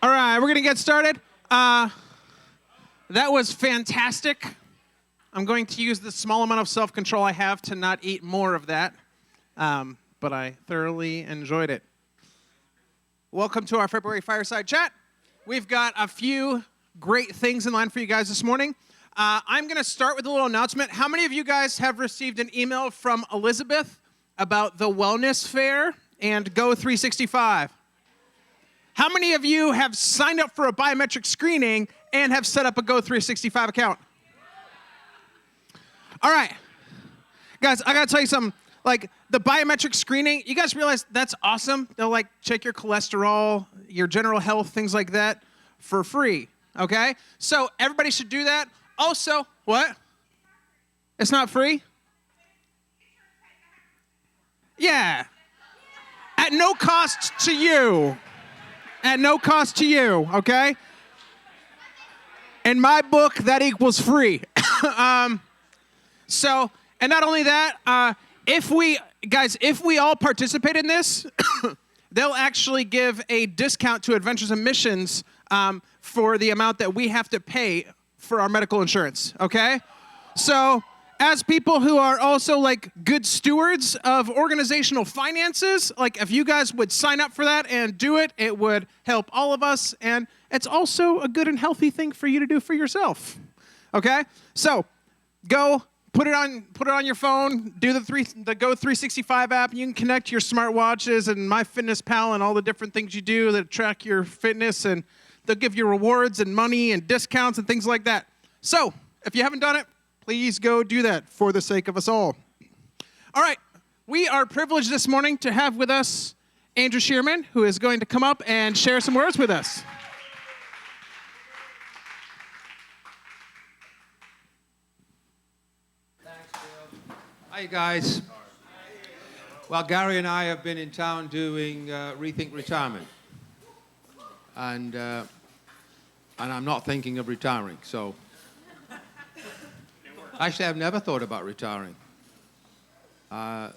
All right, we're going to get started. That was fantastic. I'm going to use the small amount of self-control I have to not eat more of that, but I thoroughly enjoyed it. Welcome to our February Fireside Chat. We've got a few great things in line for you guys this morning. I'm going to start with a little announcement. How many of you guys have received an email from Elizabeth about the wellness fair and Go 365? How many of you have signed up for a biometric screening and have set up a Go 365 account? All right. Guys, I got to tell you something. Like, the biometric screening, you guys realize that's awesome? They'll, like, check your cholesterol, your general health, things like that for free, okay? So everybody should do that. Also, what? It's not free? Yeah. At no cost to you. At no cost to you, okay? In my book, that equals free. And not only that, if we all participate in this, they'll actually give a discount to Adventures in Missions for the amount that we have to pay for our medical insurance, okay? So, as people who are also, like, good stewards of organizational finances, like, if you guys would sign up for that and do it, it would help all of us, and it's also a good and healthy thing for you to do for yourself, okay? So, go, put it on your phone, do the Go 365 app. You can connect your smartwatches and MyFitnessPal and all the different things you do that track your fitness, and they'll give you rewards and money and discounts and things like that. So, if you haven't done it, please go do that for the sake of us all. All right, we are privileged this morning to have with us Andrew Shearman, who is going to come up and share some words with us. Thanks, Bill. Hi, guys. Well, Gary and I have been in town doing Rethink Retirement. And I'm not thinking of retiring, so... Actually, I've never thought about retiring. I'm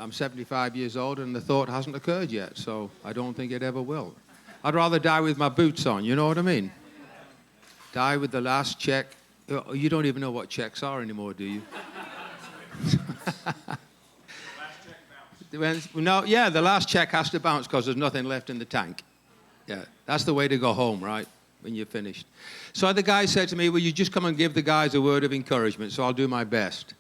75 years old, and the thought hasn't occurred yet, so I don't think it ever will. I'd rather die with my boots on, you know what I mean? Die with the last check. You don't even know what checks are anymore, do you? The last check has to bounce because there's nothing left in the tank. Yeah, that's the way to go home, right? When you're finished. So the guy said to me, will you just come and give the guys a word of encouragement? So I'll do my best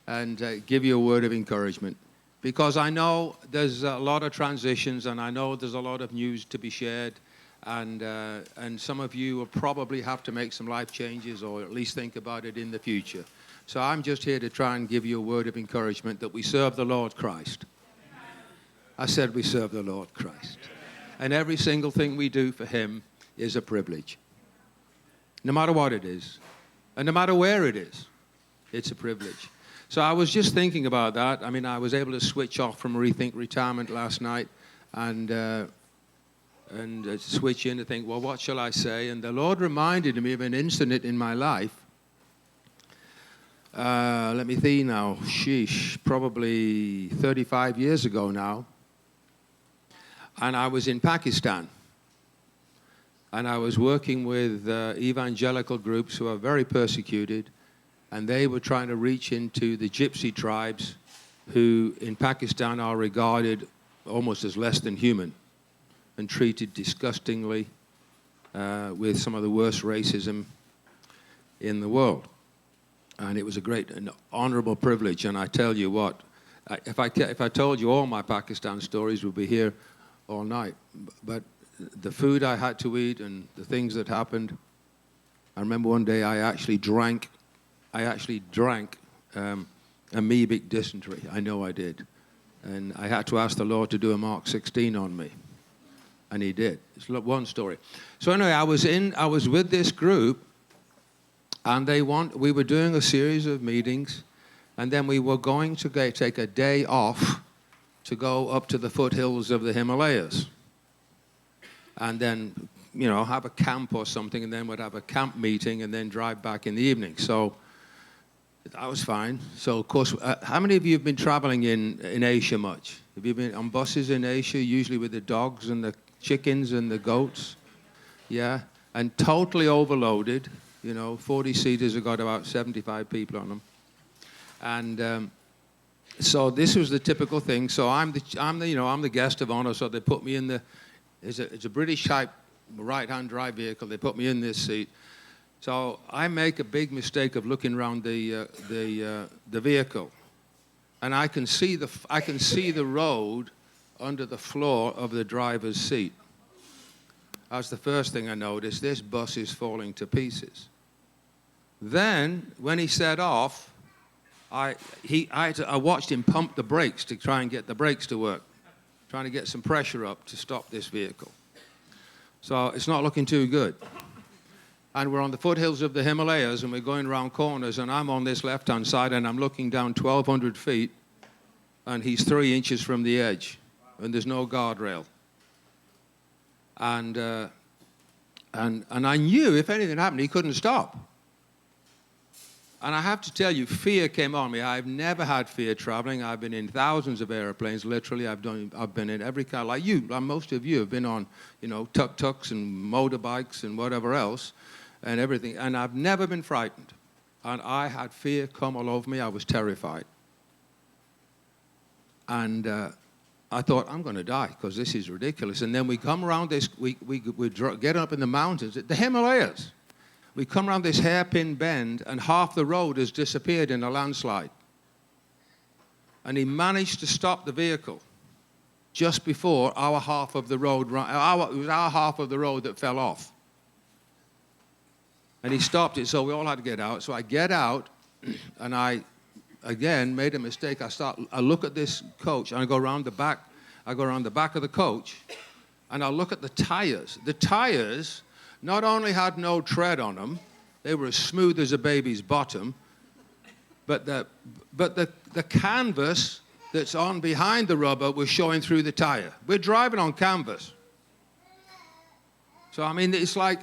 and give you a word of encouragement. Because I know there's a lot of transitions, and I know there's a lot of news to be shared, and some of you will probably have to make some life changes, or at least think about it in the future. So I'm just here to try and give you a word of encouragement that we serve the Lord Christ. I said we serve the Lord Christ. And every single thing we do for him is a privilege. No matter what it is, and no matter where it is, it's a privilege. So I was just thinking about that. I mean, I was able to switch off from Rethink Retirement last night and switch in to think, well, what shall I say? And the Lord reminded me of an incident in my life. Let me see now. Probably 35 years ago now. And I was in Pakistan. And I was working with evangelical groups who are very persecuted, and they were trying to reach into the gypsy tribes who in Pakistan are regarded almost as less than human and treated disgustingly with some of the worst racism in the world. And it was a great and honorable privilege, and I tell you what, if I told you all my Pakistan stories, we'd be here all night. But the food I had to eat and the things that happened. I remember one day I actually drank amoebic dysentery. I know I did. And I had to ask the Lord to do a Mark 16 on me. And he did. It's one story. So anyway, I was with this group, and we were doing a series of meetings, and then we were going to take a day off to go up to the foothills of the Himalayas. And then, have a camp or something, and then we'd have a camp meeting and then drive back in the evening. So that was fine. So, of course, how many of you have been traveling in Asia much? Have you been on buses in Asia, usually with the dogs and the chickens and the goats? yeah, and totally overloaded. 40-seaters have got about 75 people on them. And so this was the typical thing. So I'm the guest of honor. So they put me in it's a British type right-hand drive vehicle. They put me in this seat. So I make a big mistake of looking around the vehicle, and I can see the road under the floor of the driver's seat. That's the first thing I noticed. This bus is falling to pieces. Then when he set off, I watched him pump the brakes to try and get the brakes to work, trying to get some pressure up to stop this vehicle. So it's not looking too good. And we're on the foothills of the Himalayas, and we're going around corners, and I'm on this left-hand side, and I'm looking down 1,200 feet, and he's 3 inches from the edge, and there's no guardrail. And I knew if anything happened, he couldn't stop. And I have to tell you, fear came on me. I've never had fear traveling. I've been in thousands of airplanes, literally. I've been in every kind, like you, like most of you have been on, tuk-tuks and motorbikes and whatever else and everything. And I've never been frightened. And I had fear come all over me. I was terrified. And I thought, I'm going to die because this is ridiculous. And then we come around this, we get up in the mountains, the Himalayas. We come around this hairpin bend, and half the road has disappeared in a landslide. And he managed to stop the vehicle just before our half of the road, it was our half of the road that fell off. And he stopped it, so we all had to get out. So I get out, and I, again, made a mistake. I look at this coach, and I go around the back of the coach, and I look at the tires. The tires not only had no tread on them, they were as smooth as a baby's bottom, but the canvas that's on behind the rubber was showing through the tire. We're driving on canvas. So, I mean, it's like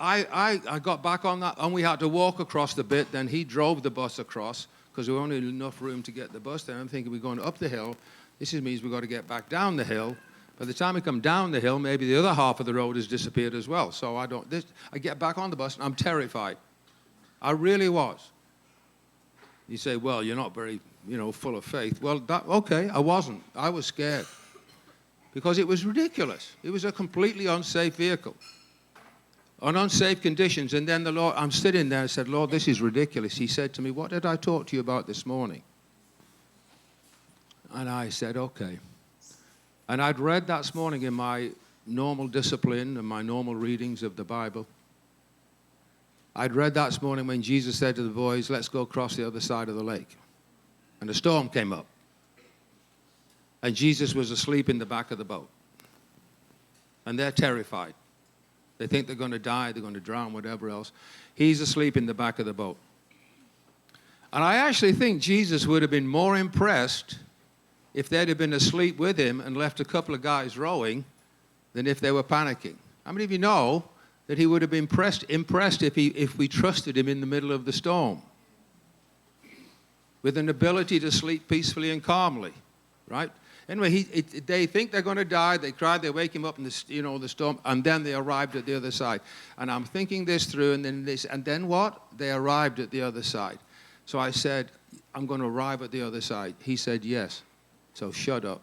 I got back on that, and we had to walk across the bit. Then he drove the bus across because there was only enough room to get the bus there. I'm thinking we're going up the hill. This means we've got to get back down the hill. By the time we come down the hill, maybe the other half of the road has disappeared as well. So I get back on the bus, and I'm terrified. I really was. You say, well, you're not very, full of faith. Well, okay, I wasn't. I was scared. Because it was ridiculous. It was a completely unsafe vehicle. On unsafe conditions. And then the Lord, I'm sitting there and said, Lord, this is ridiculous. He said to me, what did I talk to you about this morning? And I said, okay. And I'd read that morning in my normal discipline and my normal readings of the Bible. I'd read that morning when Jesus said to the boys, let's go across the other side of the lake. And a storm came up. And Jesus was asleep in the back of the boat. And they're terrified. They think they're going to die, they're going to drown, whatever else. He's asleep in the back of the boat. And I actually think Jesus would have been more impressed if they'd have been asleep with him and left a couple of guys rowing than if they were panicking. How many of you know that he would have been impressed if we trusted him in the middle of the storm? With an ability to sleep peacefully and calmly, right? Anyway, they think they're going to die. They cry. They wake him up in the storm, and then they arrived at the other side. And I'm thinking this through, and then what? They arrived at the other side. So I said, I'm going to arrive at the other side. He said, yes. So shut up.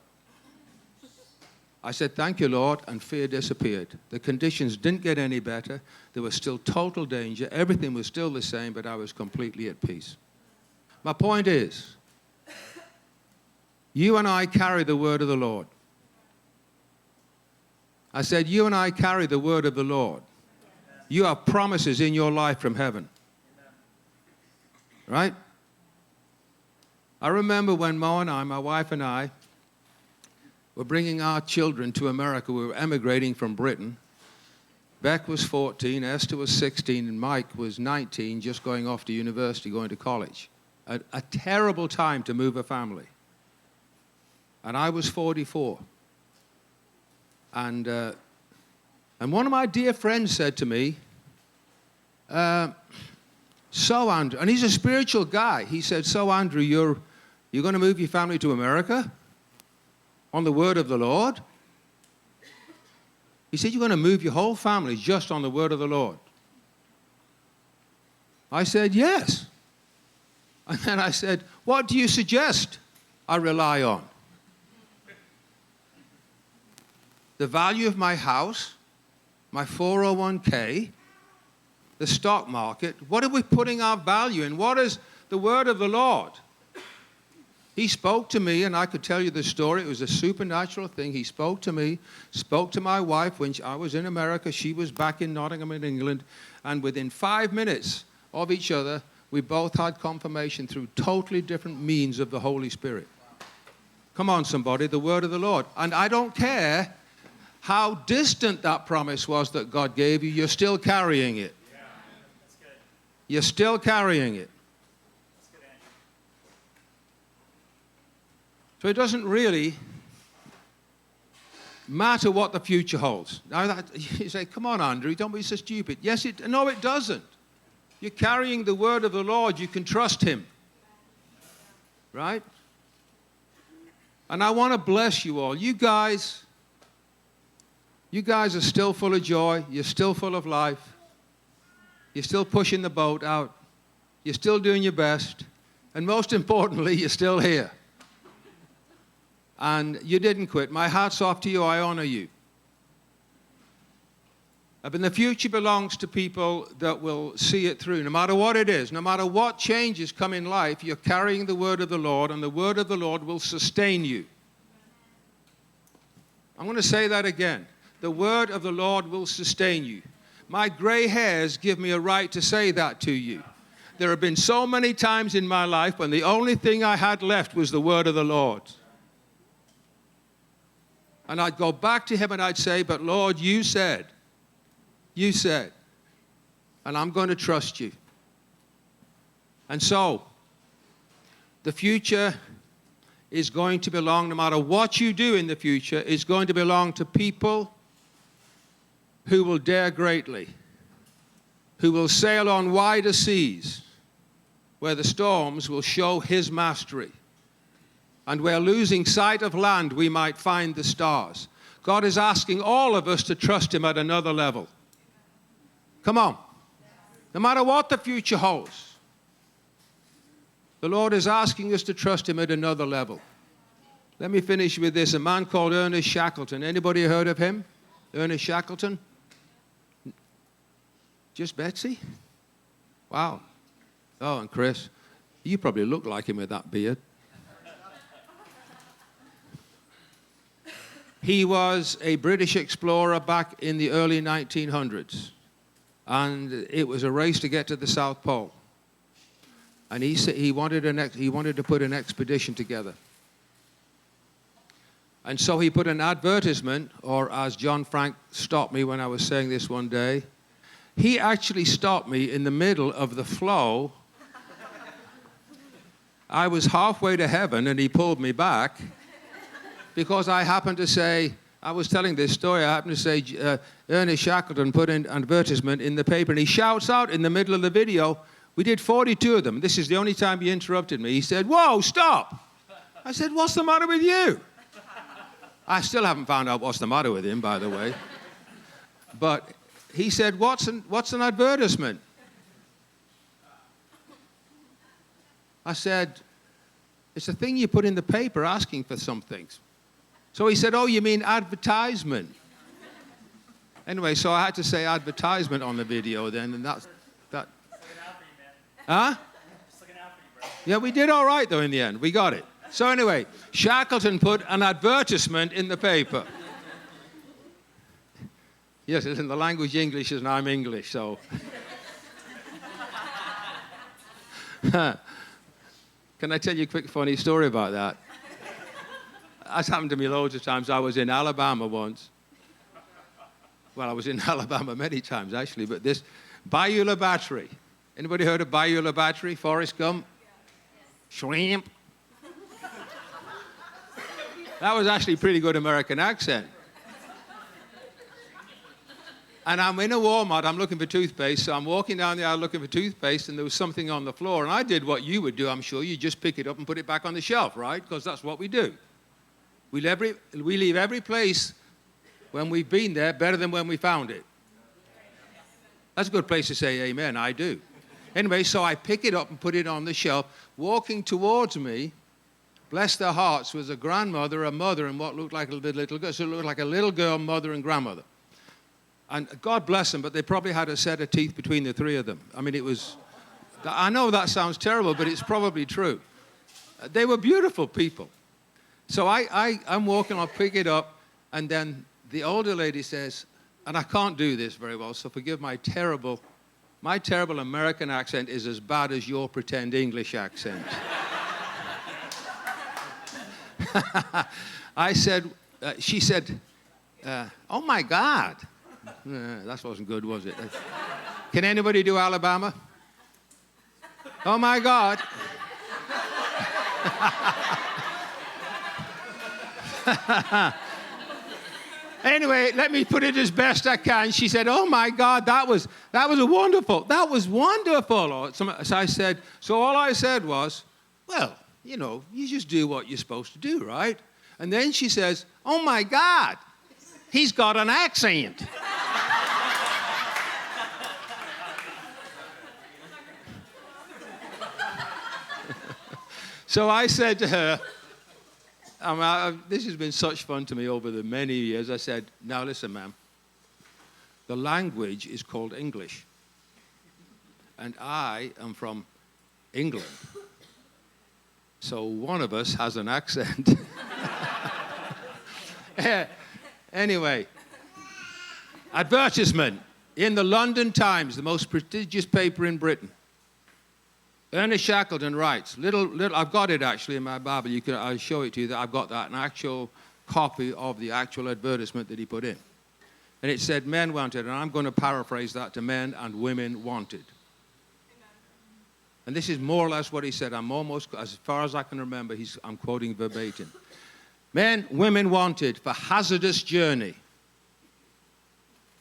I said, thank you, Lord, and fear disappeared. The conditions didn't get any better. There was still total danger. Everything was still the same, but I was completely at peace. My point is, you and I carry the word of the Lord. I said, you and I carry the word of the Lord. You have promises in your life from heaven. Right? I remember when Mo and I, my wife and I, were bringing our children to America. We were emigrating from Britain. Beck was 14, Esther was 16, and Mike was 19, just going off to university, going to college. A terrible time to move a family. And I was 44. And one of my dear friends said to me, so Andrew, and he's a spiritual guy. He said, so Andrew, you're going to move your family to America on the word of the Lord? He said, you're going to move your whole family just on the word of the Lord. I said, yes. And then I said, what do you suggest I rely on? The value of my house, my 401k, the stock market. What are we putting our value in? What is the word of the Lord? He spoke to me, and I could tell you the story. It was a supernatural thing. He spoke to me, spoke to my wife when I was in America. She was back in Nottingham in England. And within 5 minutes of each other, we both had confirmation through totally different means of the Holy Spirit. Come on, somebody, the word of the Lord. And I don't care how distant that promise was that God gave you, you're still carrying it. Yeah, that's good. You're still carrying it. That's good, Andrew. So it doesn't really matter what the future holds. Now you say, come on, Andrew, don't be so stupid. Yes, no, it doesn't. You're carrying the word of the Lord. You can trust him. Right? And I want to bless you all. You guys are still full of joy. You're still full of life. You're still pushing the boat out. You're still doing your best. And most importantly, you're still here. And you didn't quit. My hat's off to you. I honor you. But the future belongs to people that will see it through, no matter what it is, no matter what changes come in life, you're carrying the word of the Lord, and the word of the Lord will sustain you. I'm going to say that again. The word of the Lord will sustain you. My gray hairs give me a right to say that to you. There have been so many times in my life when the only thing I had left was the word of the Lord. And I'd go back to him and I'd say, but Lord, you said, and I'm going to trust you. And so, the future is going to belong, no matter what you do in the future, is going to belong to people who will dare greatly, who will sail on wider seas, where the storms will show his mastery, and where losing sight of land we might find the stars. God is asking all of us to trust him at another level. Come on. No matter what the future holds, the Lord is asking us to trust him at another level. Let me finish with this. A man called Ernest Shackleton. Anybody heard of him? Ernest Shackleton? Just Betsy? Wow. Oh, and Chris, you probably look like him with that beard. He was a British explorer back in the early 1900s. And it was a race to get to the South Pole. And he said he wanted to put an expedition together. And so he put an advertisement, or as John Frank stopped me when I was saying this one day, he actually stopped me in the middle of the flow. I was halfway to heaven and he pulled me back because I happened to say, I was telling this story, I happened to say, Ernest Shackleton put an advertisement in the paper, and he shouts out in the middle of the video, we did 42 of them. This is the only time he interrupted me. He said, whoa, stop. I said, what's the matter with you? I still haven't found out what's the matter with him, by the way. But he said, what's an advertisement? I said, it's a thing you put in the paper asking for some things. So he said, oh, you mean advertisement? Anyway, so I had to say advertisement on the video then, and that's that. Just looking out for you, man. Huh? Just looking out for you, bro. Yeah, we did all right, though, in the end. We got it. So anyway, Shackleton put an advertisement in the paper. Yes, listen, the language English is, and I'm English, so. Can I tell you a quick funny story about that? That's happened to me loads of times. I was in Alabama once. Well, I was in Alabama many times, actually, but this, Beulah Battery. Anybody heard of Beulah Battery? Forrest Gump? Shrimp. That was actually a pretty good American accent. And I'm in a Walmart, I'm looking for toothpaste, so I'm walking down the aisle looking for toothpaste, and there was something on the floor, and I did what you would do, I'm sure. You just pick it up and put it back on the shelf, right? Because that's what we do. We leave every place when we've been there better than when we found it. That's a good place to say amen. I do. Anyway, so I pick it up and put it on the shelf. Walking towards me, bless their hearts, was a grandmother, a mother, and what looked like a little girl. So it looked like a little girl, mother, and grandmother. And God bless them, but they probably had a set of teeth between the three of them. I mean, it was, I know that sounds terrible, but it's probably true. They were beautiful people. So I'm walking, I'll pick it up, and then the older lady says, and I can't do this very well, so forgive my terrible American accent is as bad as your pretend English accent. She said, oh my God. That wasn't good, was it? Can anybody do Alabama? Oh my God. Anyway, let me put it as best I can. She said, oh my God, that was wonderful. That was wonderful. So I said, so all I said was, well, you know, you just do what you're supposed to do, right? And then she says, oh my God, he's got an accent. So I said to her, this has been such fun to me over the many years. I said, now listen, ma'am, the language is called English. And I am from England. So one of us has an accent. Anyway, advertisement in the London Times, the most prestigious paper in Britain. Ernest Shackleton writes, I've got it actually in my Bible. I'll show it to you. That I've got that, an actual copy of the actual advertisement that he put in. And it said, men wanted, and I'm going to paraphrase that to men and women wanted. Amen. And this is more or less what he said. I'm almost, as far as I can remember, I'm quoting verbatim. Men, women wanted for hazardous journey.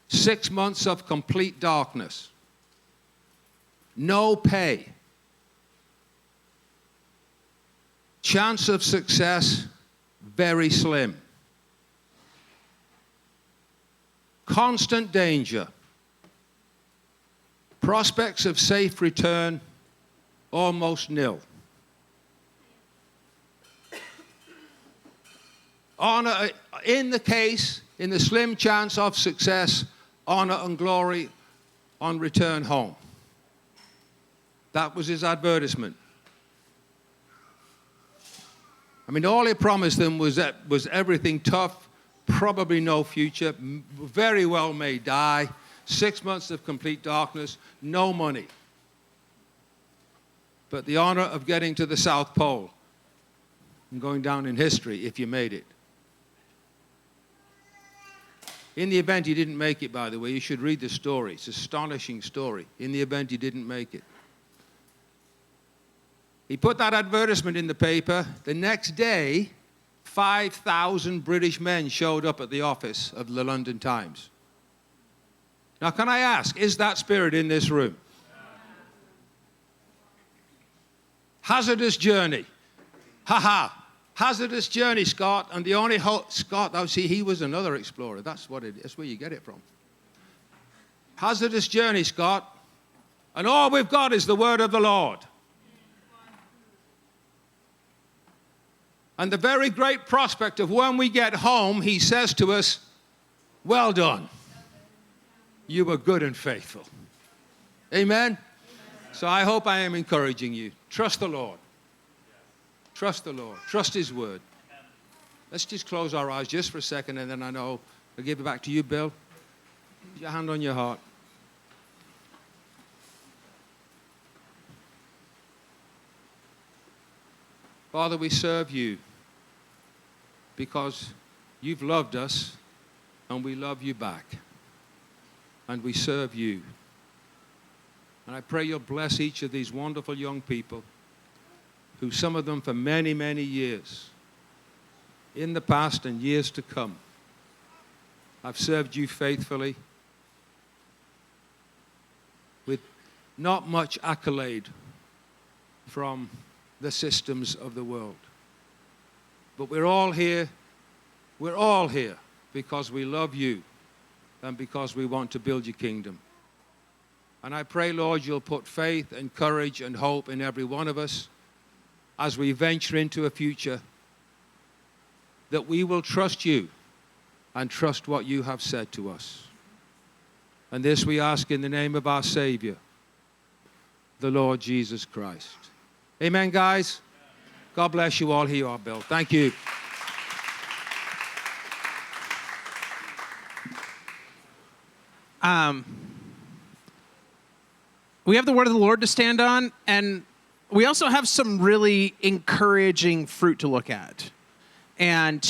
6 months of complete darkness. No pay. Chance of success, very slim. Constant danger. Prospects of safe return, almost nil. Honor, in the slim chance of success, honor and glory on return home. That was his advertisement. I mean, all he promised them was everything tough, probably no future, very well may die, 6 months of complete darkness, no money. But the honor of getting to the South Pole and going down in history if you made it. In the event he didn't make it, by the way, you should read the story. It's an astonishing story. In the event he didn't make it. He put that advertisement in the paper. The next day, 5,000 British men showed up at the office of the London Times. Now, can I ask, is that spirit in this room? Hazardous journey. Ha-ha. Hazardous journey, Scott. And the only hope, Scott, oh, see, he was another explorer. That's where you get it from. Hazardous journey, Scott. And all we've got is the word of the Lord. And the very great prospect of when we get home, he says to us, well done. You were good and faithful. Amen? So I hope I am encouraging you. Trust the Lord. Trust the Lord. Trust his word. Let's just close our eyes just for a second, and then I'll give it back to you, Bill. Put your hand on your heart. Father, we serve you because you've loved us and we love you back. And we serve you. And I pray you'll bless each of these wonderful young people who, some of them for many, many years, in the past and years to come, have served you faithfully with not much accolade from the systems of the world. But we're all here because we love you and because we want to build your kingdom. And I pray, Lord, you'll put faith and courage and hope in every one of us as we venture into a future, that we will trust you and trust what you have said to us. And this we ask in the name of our Savior, the Lord Jesus Christ. Amen, guys? God bless you all. Here you are, Bill. Thank you. We have the word of the Lord to stand on, and we also have some really encouraging fruit to look at. And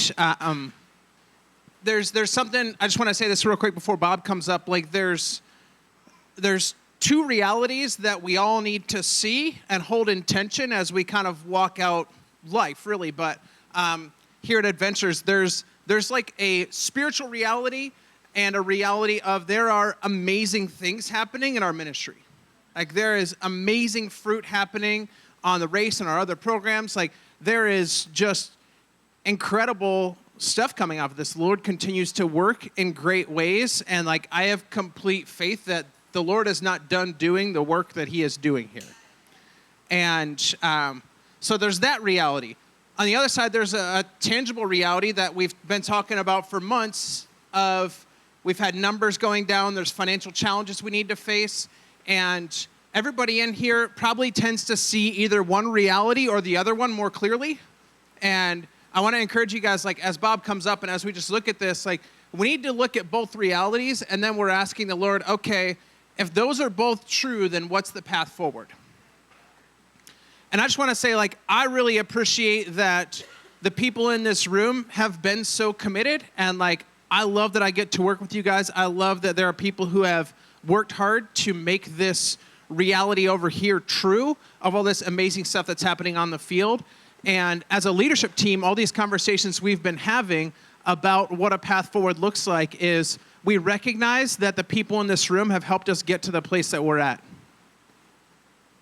there's something, I just want to say this real quick before Bob comes up. Like there's two realities that we all need to see and hold in tension as we kind of walk out life, really. But here at Adventures, there's like a spiritual reality and a reality of there are amazing things happening in our ministry. Like there is amazing fruit happening on the race and our other programs. Like there is just incredible stuff coming out of this. The Lord continues to work in great ways. And like I have complete faith that the Lord is not done doing the work that he is doing here. And so there's that reality. On the other side, there's a tangible reality that we've been talking about for months of we've had numbers going down. There's financial challenges we need to face. And everybody in here probably tends to see either one reality or the other one more clearly. And I want to encourage you guys, like as Bob comes up and as we just look at this, like we need to look at both realities, and then we're asking the Lord, okay, if those are both true, then what's the path forward? And I just want to say, like, I really appreciate that the people in this room have been so committed, and like I love that I get to work with you guys. I love that there are people who have worked hard to make this reality over here true of all this amazing stuff that's happening on the field. And as a leadership team, all these conversations we've been having about what a path forward looks like is we recognize that the people in this room have helped us get to the place that we're at.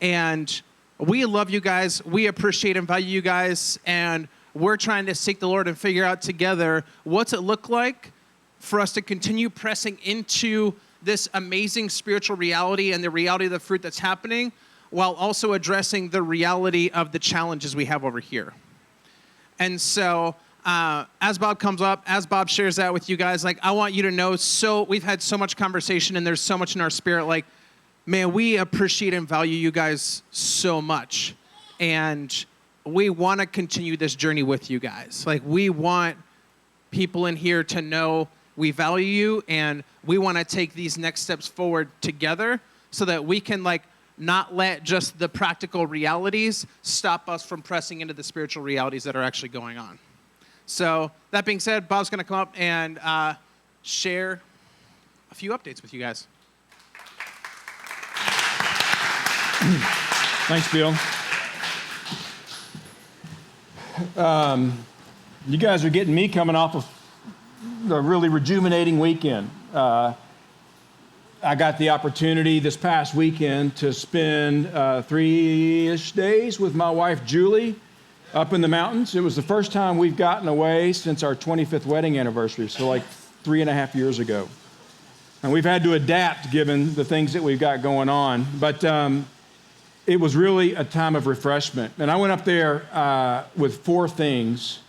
And we love you guys. We appreciate and value you guys. And we're trying to seek the Lord and figure out together what's it look like for us to continue pressing into this amazing spiritual reality and the reality of the fruit that's happening, while also addressing the reality of the challenges we have over here. And so as Bob comes up, as Bob shares that with you guys, like I want you to know, so we've had so much conversation and there's so much in our spirit, like, man, we appreciate and value you guys so much. And we want to continue this journey with you guys. Like we want people in here to know we value you, and we want to take these next steps forward together so that we can like not let just the practical realities stop us from pressing into the spiritual realities that are actually going on. So that being said, Bob's going to come up and share a few updates with you guys. Thanks, Bill. You guys are getting me coming off of a really rejuvenating weekend. I got the opportunity this past weekend to spend 3-ish days with my wife, Julie, up in the mountains. It was the first time we've gotten away since our 25th wedding anniversary, so like 3.5 years ago. And we've had to adapt given the things that we've got going on. But it was really a time of refreshment. And I went up there with 4 things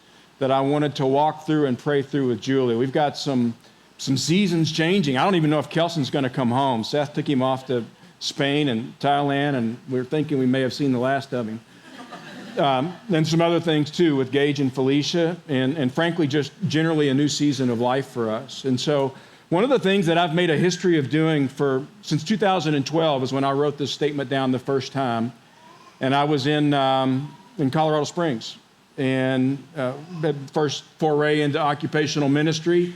that I wanted to walk through and pray through with Julie. We've got some seasons changing. I don't even know if Kelson's going to come home. Seth took him off to Spain and Thailand, and we're thinking we may have seen the last of him. And some other things too with Gage and Felicia, and frankly, just generally a new season of life for us. And so one of the things that I've made a history of doing since 2012 is when I wrote this statement down the first time, and I was in Colorado Springs, and first foray into occupational ministry,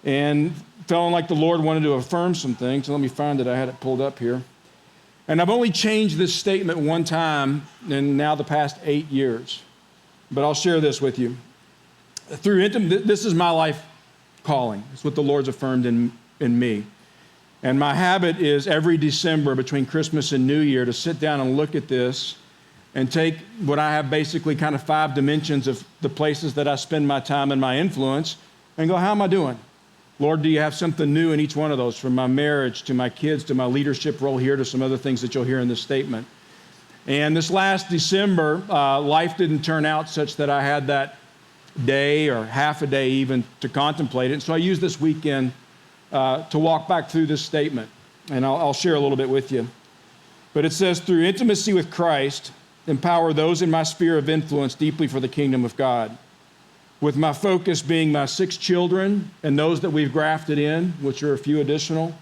and feeling like the Lord wanted to affirm some things. Let me find it. I had it pulled up here. And I've only changed this statement one time in now the past 8 years. But I'll share this with you. This is my life calling. It's what the Lord's affirmed in me. And my habit is every December between Christmas and New Year to sit down and look at this and take what I have basically kind of 5 dimensions of the places that I spend my time and my influence, and go, how am I doing? Lord, do you have something new in each one of those, from my marriage to my kids to my leadership role here to some other things that you'll hear in this statement? And this last December, life didn't turn out such that I had that day or half a day even to contemplate it. And so I used this weekend to walk back through this statement. And I'll share a little bit with you. But it says, through intimacy with Christ, empower those in my sphere of influence deeply for the kingdom of God. With my focus being my 6 children and those that we've grafted in, which are a few additional.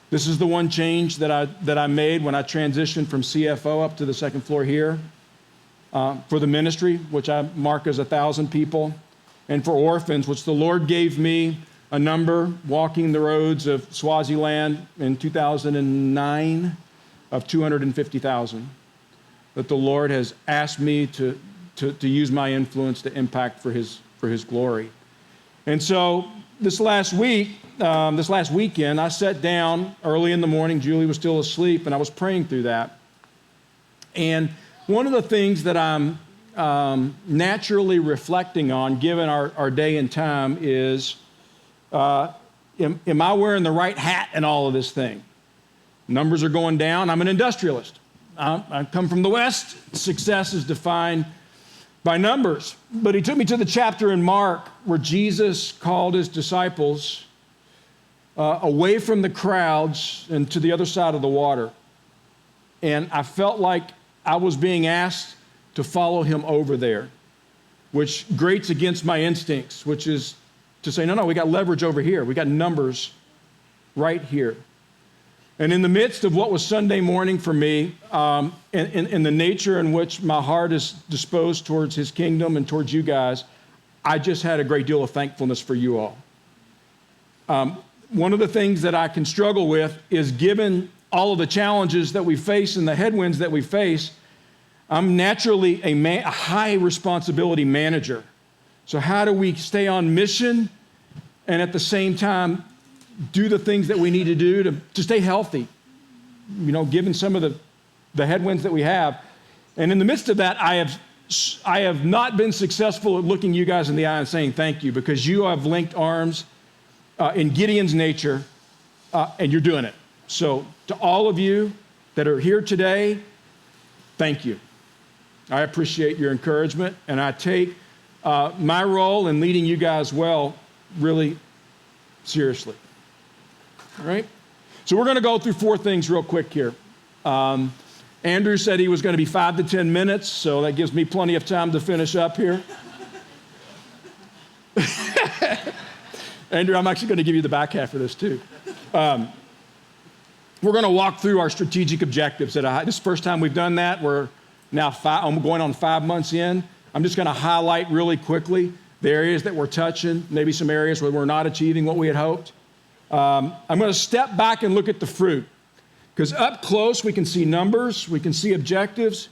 This is the one change that I made when I transitioned from CFO up to the second floor here. For the ministry, which I mark as 1,000 people. And for orphans, which the Lord gave me a number, walking the roads of Swaziland in 2009, of 250,000. That the Lord has asked me to use my influence to impact for His glory. And so this last weekend, I sat down early in the morning. Julie was still asleep, and I was praying through that. And one of the things that I'm naturally reflecting on, given our day and time, is am I wearing the right hat in all of this thing? Numbers are going down. I'm an industrialist. I come from the West. Success is defined by numbers. But he took me to the chapter in Mark where Jesus called his disciples away from the crowds and to the other side of the water. And I felt like I was being asked to follow him over there, which grates against my instincts, which is to say, no, we got leverage over here. We got numbers right here. And in the midst of what was Sunday morning for me, in the nature in which my heart is disposed towards His kingdom and towards you guys, I just had a great deal of thankfulness for you all. One of the things that I can struggle with is, given all of the challenges that we face and the headwinds that we face, I'm naturally a high responsibility manager. So how do we stay on mission and at the same time do the things that we need to do to stay healthy, given some of the headwinds that we have? And in the midst of that, I have not been successful at looking you guys in the eye and saying thank you, because you have linked arms in Gideon's nature, and you're doing it. So to all of you that are here today, thank you. I appreciate your encouragement, and I take my role in leading you guys well really seriously. All right? So we're going to go through 4 things real quick here. Andrew said he was going to be 5 to 10 minutes, so that gives me plenty of time to finish up here. Andrew, I'm actually going to give you the back half of this too. We're going to walk through our strategic objectives. This is the first time we've done that. We're now I'm going on 5 months in. I'm just going to highlight really quickly the areas that we're touching, maybe some areas where we're not achieving what we had hoped. I'm going to step back and look at the fruit, because up close we can see numbers, we can see objectives,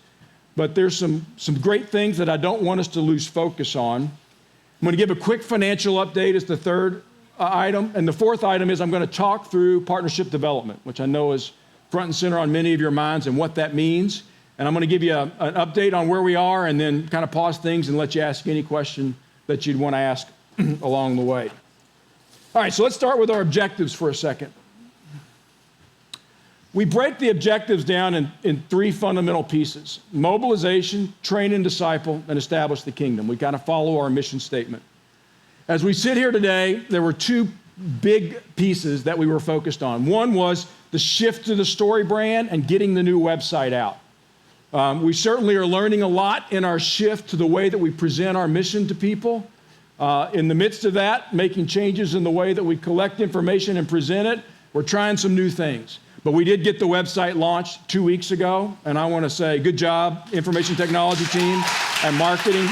but there's some great things that I don't want us to lose focus on. I'm going to give a quick financial update as the third item, and the fourth item is I'm going to talk through partnership development, which I know is front and center on many of your minds and what that means. And I'm going to give you an update on where we are, and then kind of pause things and let you ask any question that you'd want to ask along the way. All right, so let's start with our objectives for a second. We break the objectives down in 3 fundamental pieces: mobilization, train and disciple, and establish the kingdom. We kind of follow our mission statement. As we sit here today, there were 2 big pieces that we were focused on. One was the shift to the story brand and getting the new website out. We certainly are learning a lot in our shift to the way that we present our mission to people. In the midst of that, making changes in the way that we collect information and present it, we're trying some new things. But we did get the website launched 2 weeks ago, and I want to say good job, information technology team and marketing.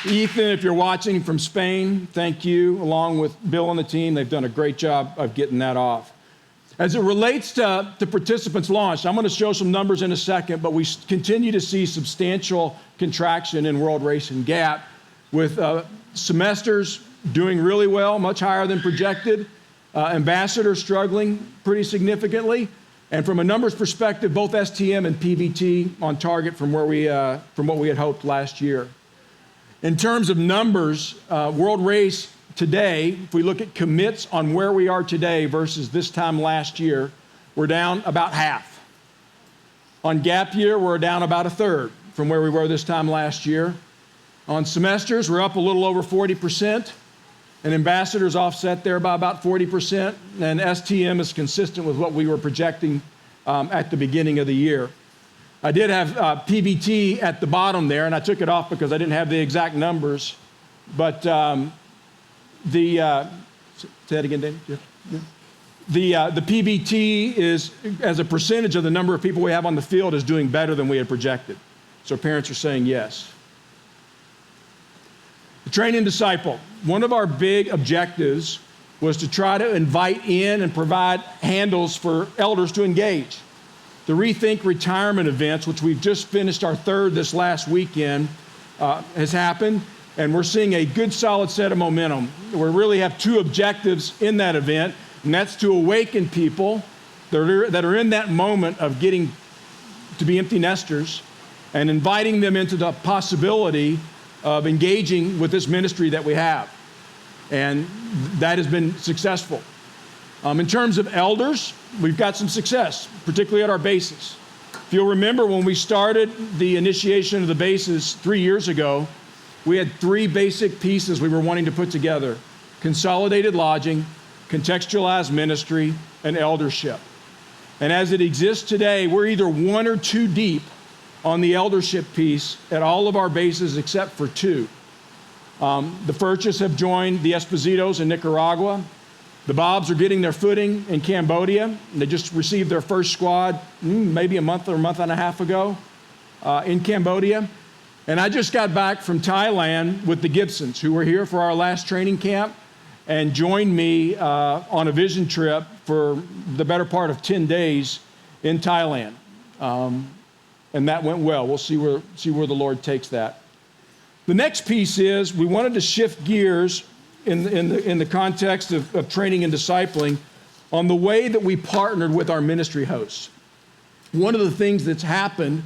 Ethan, if you're watching from Spain, thank you, along with Bill and the team. They've done a great job of getting that off. As it relates to participants launched, I'm going to show some numbers in a second, but we continue to see substantial contraction in World Racing Gap, with semesters doing really well, much higher than projected, Ambassador struggling pretty significantly. And from a numbers perspective, both STM and PVT on target from what we had hoped last year. In terms of numbers, World Race today, if we look at commits on where we are today versus this time last year, we're down about half. On gap year, we're down about a third from where we were this time last year. On semesters, we're up a little over 40%, and ambassadors offset there by about 40%, and STM is consistent with what we were projecting at the beginning of the year. I did have PVT at the bottom there, and I took it off because I didn't have the exact numbers, but say that again, Dave? Yeah. The PVT is, as a percentage of the number of people we have on the field, is doing better than we had projected. So parents are saying yes. The train and disciple. One of our big objectives was to try to invite in and provide handles for elders to engage. The Rethink Retirement events, which we've just finished our third this last weekend, has happened, and we're seeing a good solid set of momentum. We really have two objectives in that event, and that's to awaken people that are in that moment of getting to be empty nesters and inviting them into the possibility of engaging with this ministry that we have. And that has been successful. In terms of elders, we've got some success, particularly at our bases. If you'll remember, when we started the initiation of the bases 3 years ago, we had three basic pieces we were wanting to put together: consolidated lodging, contextualized ministry, and eldership. And as it exists today, we're either one or two deep on the eldership piece at all of our bases except for two. The Furches have joined the Espositos in Nicaragua. The Bobs are getting their footing in Cambodia. And they just received their first squad maybe a month or a month and a half ago in Cambodia. And I just got back from Thailand with the Gibsons, who were here for our last training camp and joined me on a vision trip for the better part of 10 days in Thailand. And that went well. We'll see where the Lord takes that. The next piece is we wanted to shift gears in the context of training and discipling on the way that we partnered with our ministry hosts. One of the things that's happened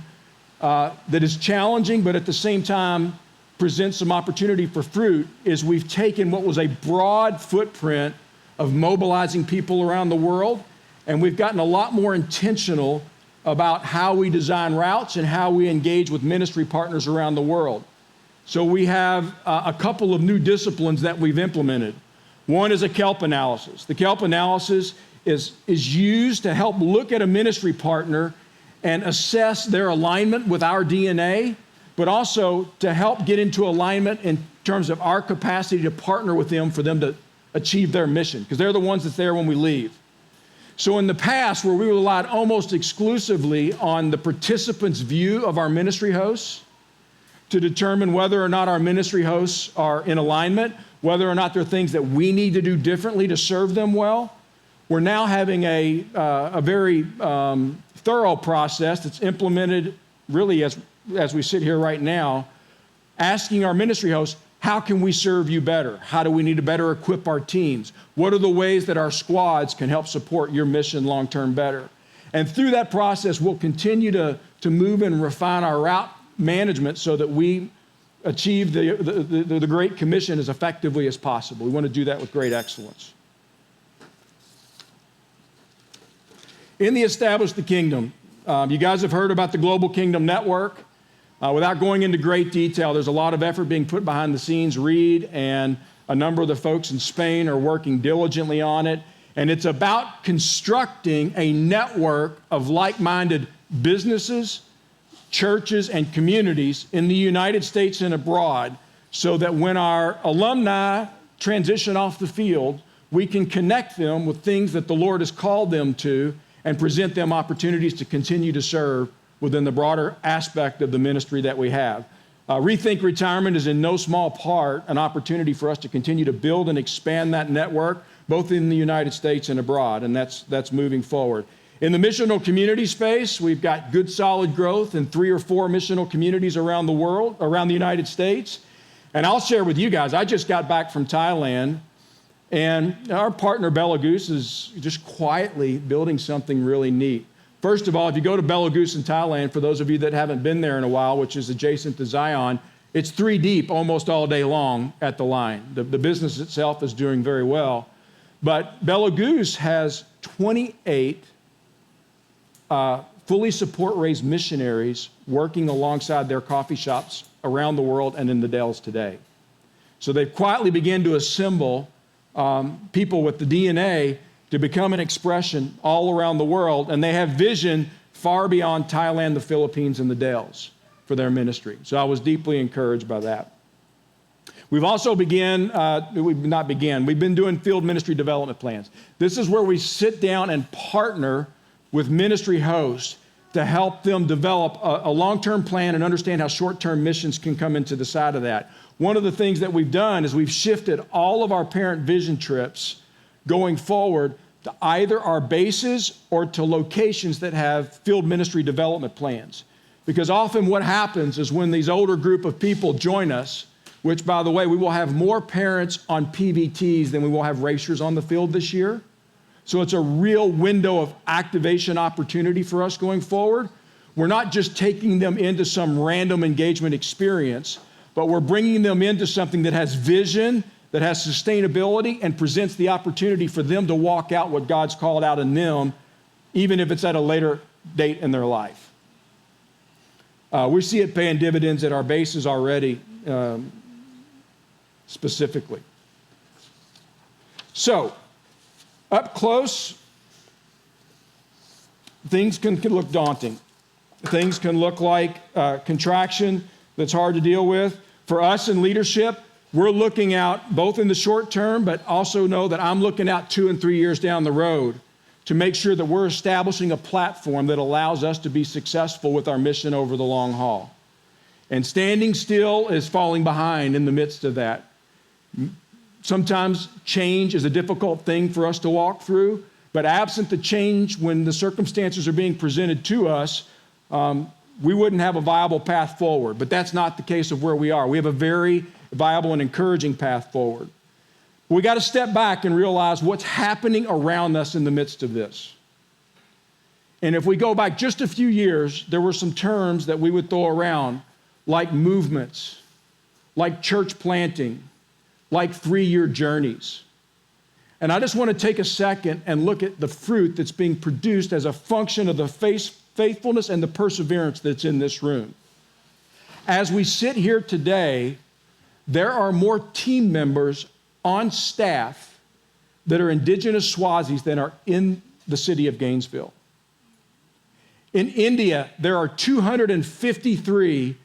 that is challenging, but at the same time presents some opportunity for fruit, is we've taken what was a broad footprint of mobilizing people around the world, and we've gotten a lot more intentional about how we design routes and how we engage with ministry partners around the world. So we have a couple of new disciplines that we've implemented. One is a kelp analysis. The kelp analysis is used to help look at a ministry partner and assess their alignment with our DNA, but also to help get into alignment in terms of our capacity to partner with them for them to achieve their mission, because they're the ones that's there when we leave. So in the past, where we relied almost exclusively on the participants' view of our ministry hosts to determine whether or not our ministry hosts are in alignment, whether or not there are things that we need to do differently to serve them well, we're now having a very thorough process that's implemented really as we sit here right now, asking our ministry hosts, how can we serve you better? How do we need to better equip our teams? What are the ways that our squads can help support your mission long-term better? And through that process, we'll continue to move and refine our route management so that we achieve the Great Commission as effectively as possible. We want to do that with great excellence. In the Establish the Kingdom, you guys have heard about the Global Kingdom Network. Without going into great detail, there's a lot of effort being put behind the scenes. Reed and a number of the folks in Spain are working diligently on it. And it's about constructing a network of like-minded businesses, churches, and communities in the United States and abroad so that when our alumni transition off the field, we can connect them with things that the Lord has called them to and present them opportunities to continue to serve within the broader aspect of the ministry that we have. Rethink Retirement is in no small part an opportunity for us to continue to build and expand that network, both in the United States and abroad, and that's moving forward. In the missional community space, we've got good solid growth in 3 or 4 missional communities around the world, around the United States. And I'll share with you guys, I just got back from Thailand, and our partner Belagoose is just quietly building something really neat. First of all, if you go to Belarus in Thailand, for those of you that haven't been there in a while, which is adjacent to Zion, it's 3 deep almost all day long at the line. The business itself is doing very well. But Belarus has 28 fully support-raised missionaries working alongside their coffee shops around the world and in the Dells today. So they've quietly begun to assemble people with the DNA to become an expression all around the world, and they have vision far beyond Thailand, the Philippines, and the Dells for their ministry. So I was deeply encouraged by that. We've also we've been doing field ministry development plans. This is where we sit down and partner with ministry hosts to help them develop a long-term plan and understand how short-term missions can come into the side of that. One of the things that we've done is we've shifted all of our parent vision trips going forward to either our bases or to locations that have field ministry development plans. Because often what happens is when these older group of people join us, which, by the way, we will have more parents on PVTs than we will have racers on the field this year. So it's a real window of activation opportunity for us going forward. We're not just taking them into some random engagement experience, but we're bringing them into something that has vision, that has sustainability, and presents the opportunity for them to walk out what God's called out in them, even if it's at a later date in their life. We see it paying dividends at our bases already, specifically. So, up close, things can look daunting. Things can look like contraction that's hard to deal with. For us in leadership, we're looking out both in the short term, but also know that I'm looking out 2 and 3 years down the road to make sure that we're establishing a platform that allows us to be successful with our mission over the long haul. And standing still is falling behind in the midst of that. Sometimes change is a difficult thing for us to walk through, but absent the change when the circumstances are being presented to us, we wouldn't have a viable path forward. But that's not the case of where we are. We have a very viable and encouraging path forward. We got to step back and realize what's happening around us in the midst of this. And if we go back just a few years, there were some terms that we would throw around, like movements, like church planting, like 3-year journeys. And I just want to take a second and look at the fruit that's being produced as a function of the faithfulness and the perseverance that's in this room. As we sit here today, there are more team members on staff that are indigenous Swazis than are in the city of Gainesville. In India, there are 253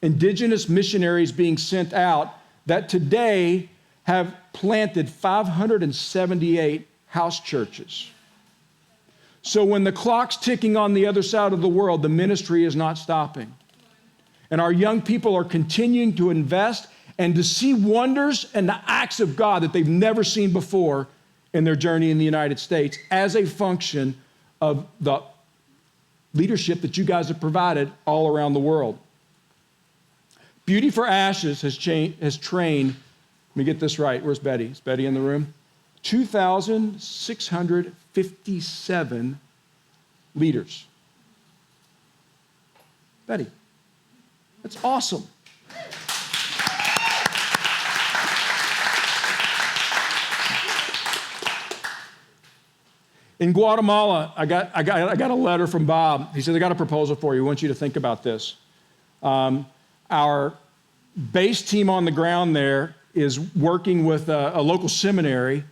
indigenous missionaries being sent out that today have planted 578 house churches. So when the clock's ticking on the other side of the world, the ministry is not stopping. And our young people are continuing to invest and to see wonders and the acts of God that they've never seen before in their journey in the United States as a function of the leadership that you guys have provided all around the world. Beauty for Ashes has trained, let me get this right, where's Betty? Is Betty in the room? 2,657 leaders. Betty, that's awesome. In Guatemala, I got a letter from Bob. He said, I got a proposal for you. I want you to think about this. Our base team on the ground there is working with a local seminary,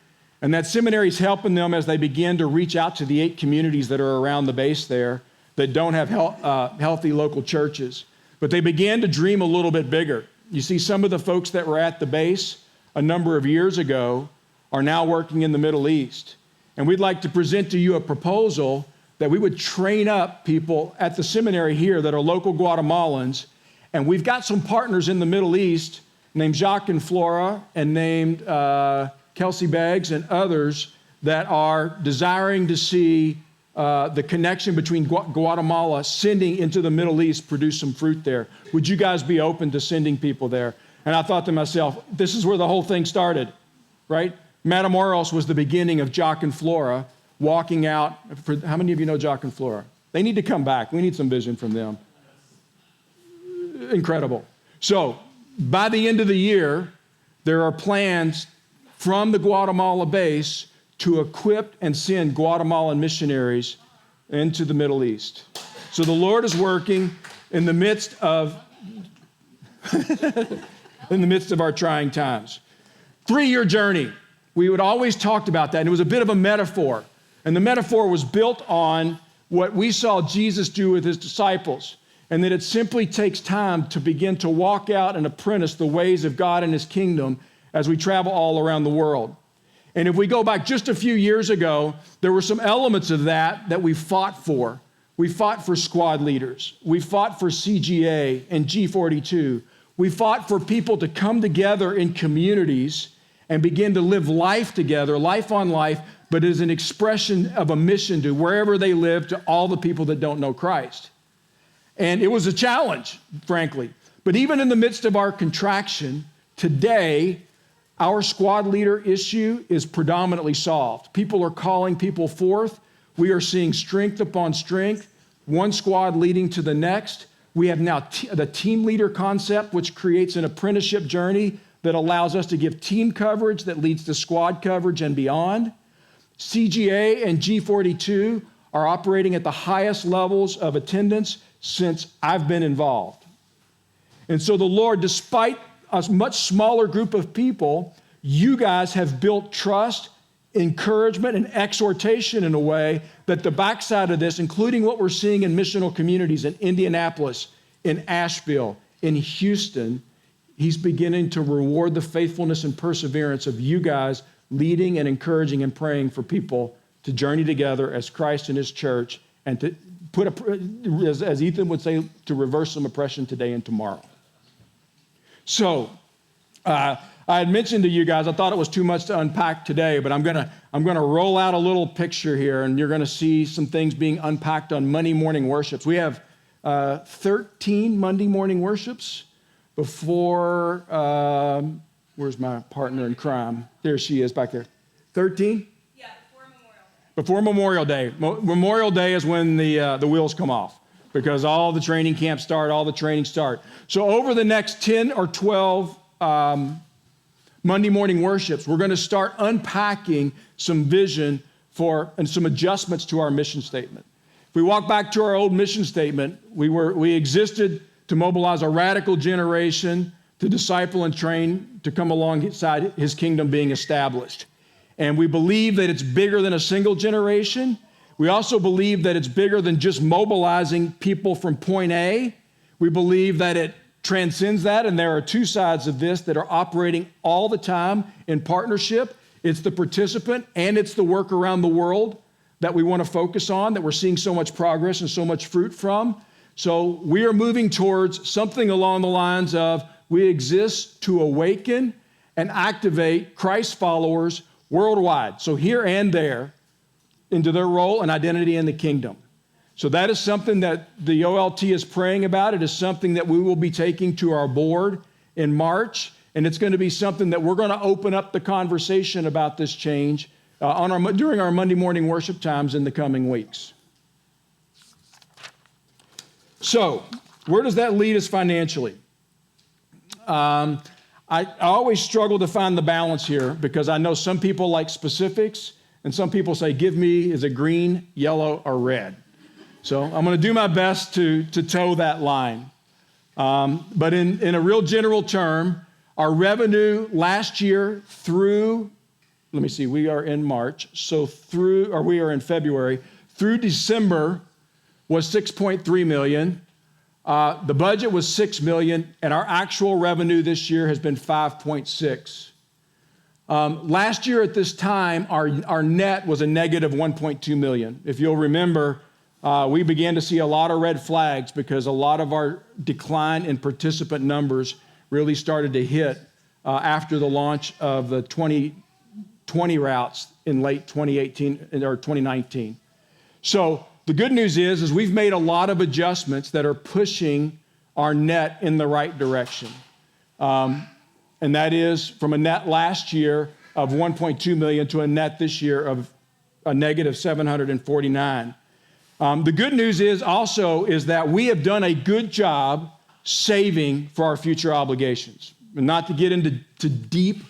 and that seminary is helping them as they begin to reach out to the 8 communities that are around the base there that don't have healthy local churches. But they began to dream a little bit bigger. You see, some of the folks that were at the base a number of years ago are now working in the Middle East. And we'd like to present to you a proposal that we would train up people at the seminary here that are local Guatemalans. And we've got some partners in the Middle East named Jacques and Flora and named Kelsey Beggs and others that are desiring to see the connection between Guatemala sending into the Middle East produce some fruit there. Would you guys be open to sending people there? And I thought to myself, this is where the whole thing started, right? Matamoros was the beginning of Jacques and Flora walking out. How many of you know Jacques and Flora? They need to come back. We need some vision from them. Incredible. So by the end of the year, there are plans from the Guatemala base to equip and send Guatemalan missionaries into the Middle East. So the Lord is working in the midst of our trying times. 3-year journey. We would always talked about that, and it was a bit of a metaphor. And the metaphor was built on what we saw Jesus do with his disciples, and that it simply takes time to begin to walk out and apprentice the ways of God and his kingdom as we travel all around the world. And if we go back just a few years ago, there were some elements of that we fought for. We fought for squad leaders. We fought for CGA and G42. We fought for people to come together in communities and begin to live life together, life on life, but as an expression of a mission to wherever they live, to all the people that don't know Christ. And it was a challenge, frankly. But even in the midst of our contraction, today, our squad leader issue is predominantly solved. People are calling people forth. We are seeing strength upon strength, one squad leading to the next. We have now the team leader concept, which creates an apprenticeship journey that allows us to give team coverage that leads to squad coverage and beyond. CGA and G42 are operating at the highest levels of attendance since I've been involved. And so the Lord, despite a much smaller group of people, you guys have built trust, encouragement, and exhortation in a way that the backside of this, including what we're seeing in missional communities in Indianapolis, in Asheville, in Houston, he's beginning to reward the faithfulness and perseverance of you guys leading and encouraging and praying for people to journey together as Christ and his church and to put, as Ethan would say, to reverse some oppression today and tomorrow. So, I had mentioned to you guys, I thought it was too much to unpack today, but I'm gonna roll out a little picture here, and you're gonna see some things being unpacked on Monday morning worships. We have 13 Monday morning worships before, where's my partner in crime? There she is back there. 13? Yeah, before Before Memorial Memorial Day. Day. Memorial Day is when the wheels come off, because all the training camps start, all the training start. So over the next 10 or 12 Monday morning worships, we're going to start unpacking some vision and some adjustments to our mission statement. If we walk back to our old mission statement, we existed to mobilize a radical generation to disciple and train to come alongside his kingdom being established. And we believe that it's bigger than a single generation. We also believe that it's bigger than just mobilizing people from point A. We believe that it transcends that, and there are two sides of this that are operating all the time in partnership. It's the participant and it's the work around the world that we want to focus on, that we're seeing so much progress and so much fruit from. So we are moving towards something along the lines of we exist to awaken and activate Christ followers worldwide, so here and there, into their role and identity in the kingdom. So that is something that the OLT is praying about. It is something that we will be taking to our board in March, and it's going to be something that we're going to open up the conversation about this change during our Monday morning worship times in the coming weeks. So where does that lead us financially? I always struggle to find the balance here because I know some people like specifics and some people say, give me, is it green, yellow, or red? So I'm going to do my best to toe that line. But in a real general term, our revenue last year through, let me see, we are in March, we are in February, through December was $6.3 million. The budget was $6 million, and our actual revenue this year has been $5.6. Last year at this time, our net was a negative $1.2 million. If you'll remember, we began to see a lot of red flags because a lot of our decline in participant numbers really started to hit after the launch of the 2020 routes in late 2018 or 2019. So the good news is we've made a lot of adjustments that are pushing our net in the right direction. And that is from a net last year of 1.2 million to a net this year of a negative 749. The good news is that we have done a good job saving for our future obligations. And not to get into deep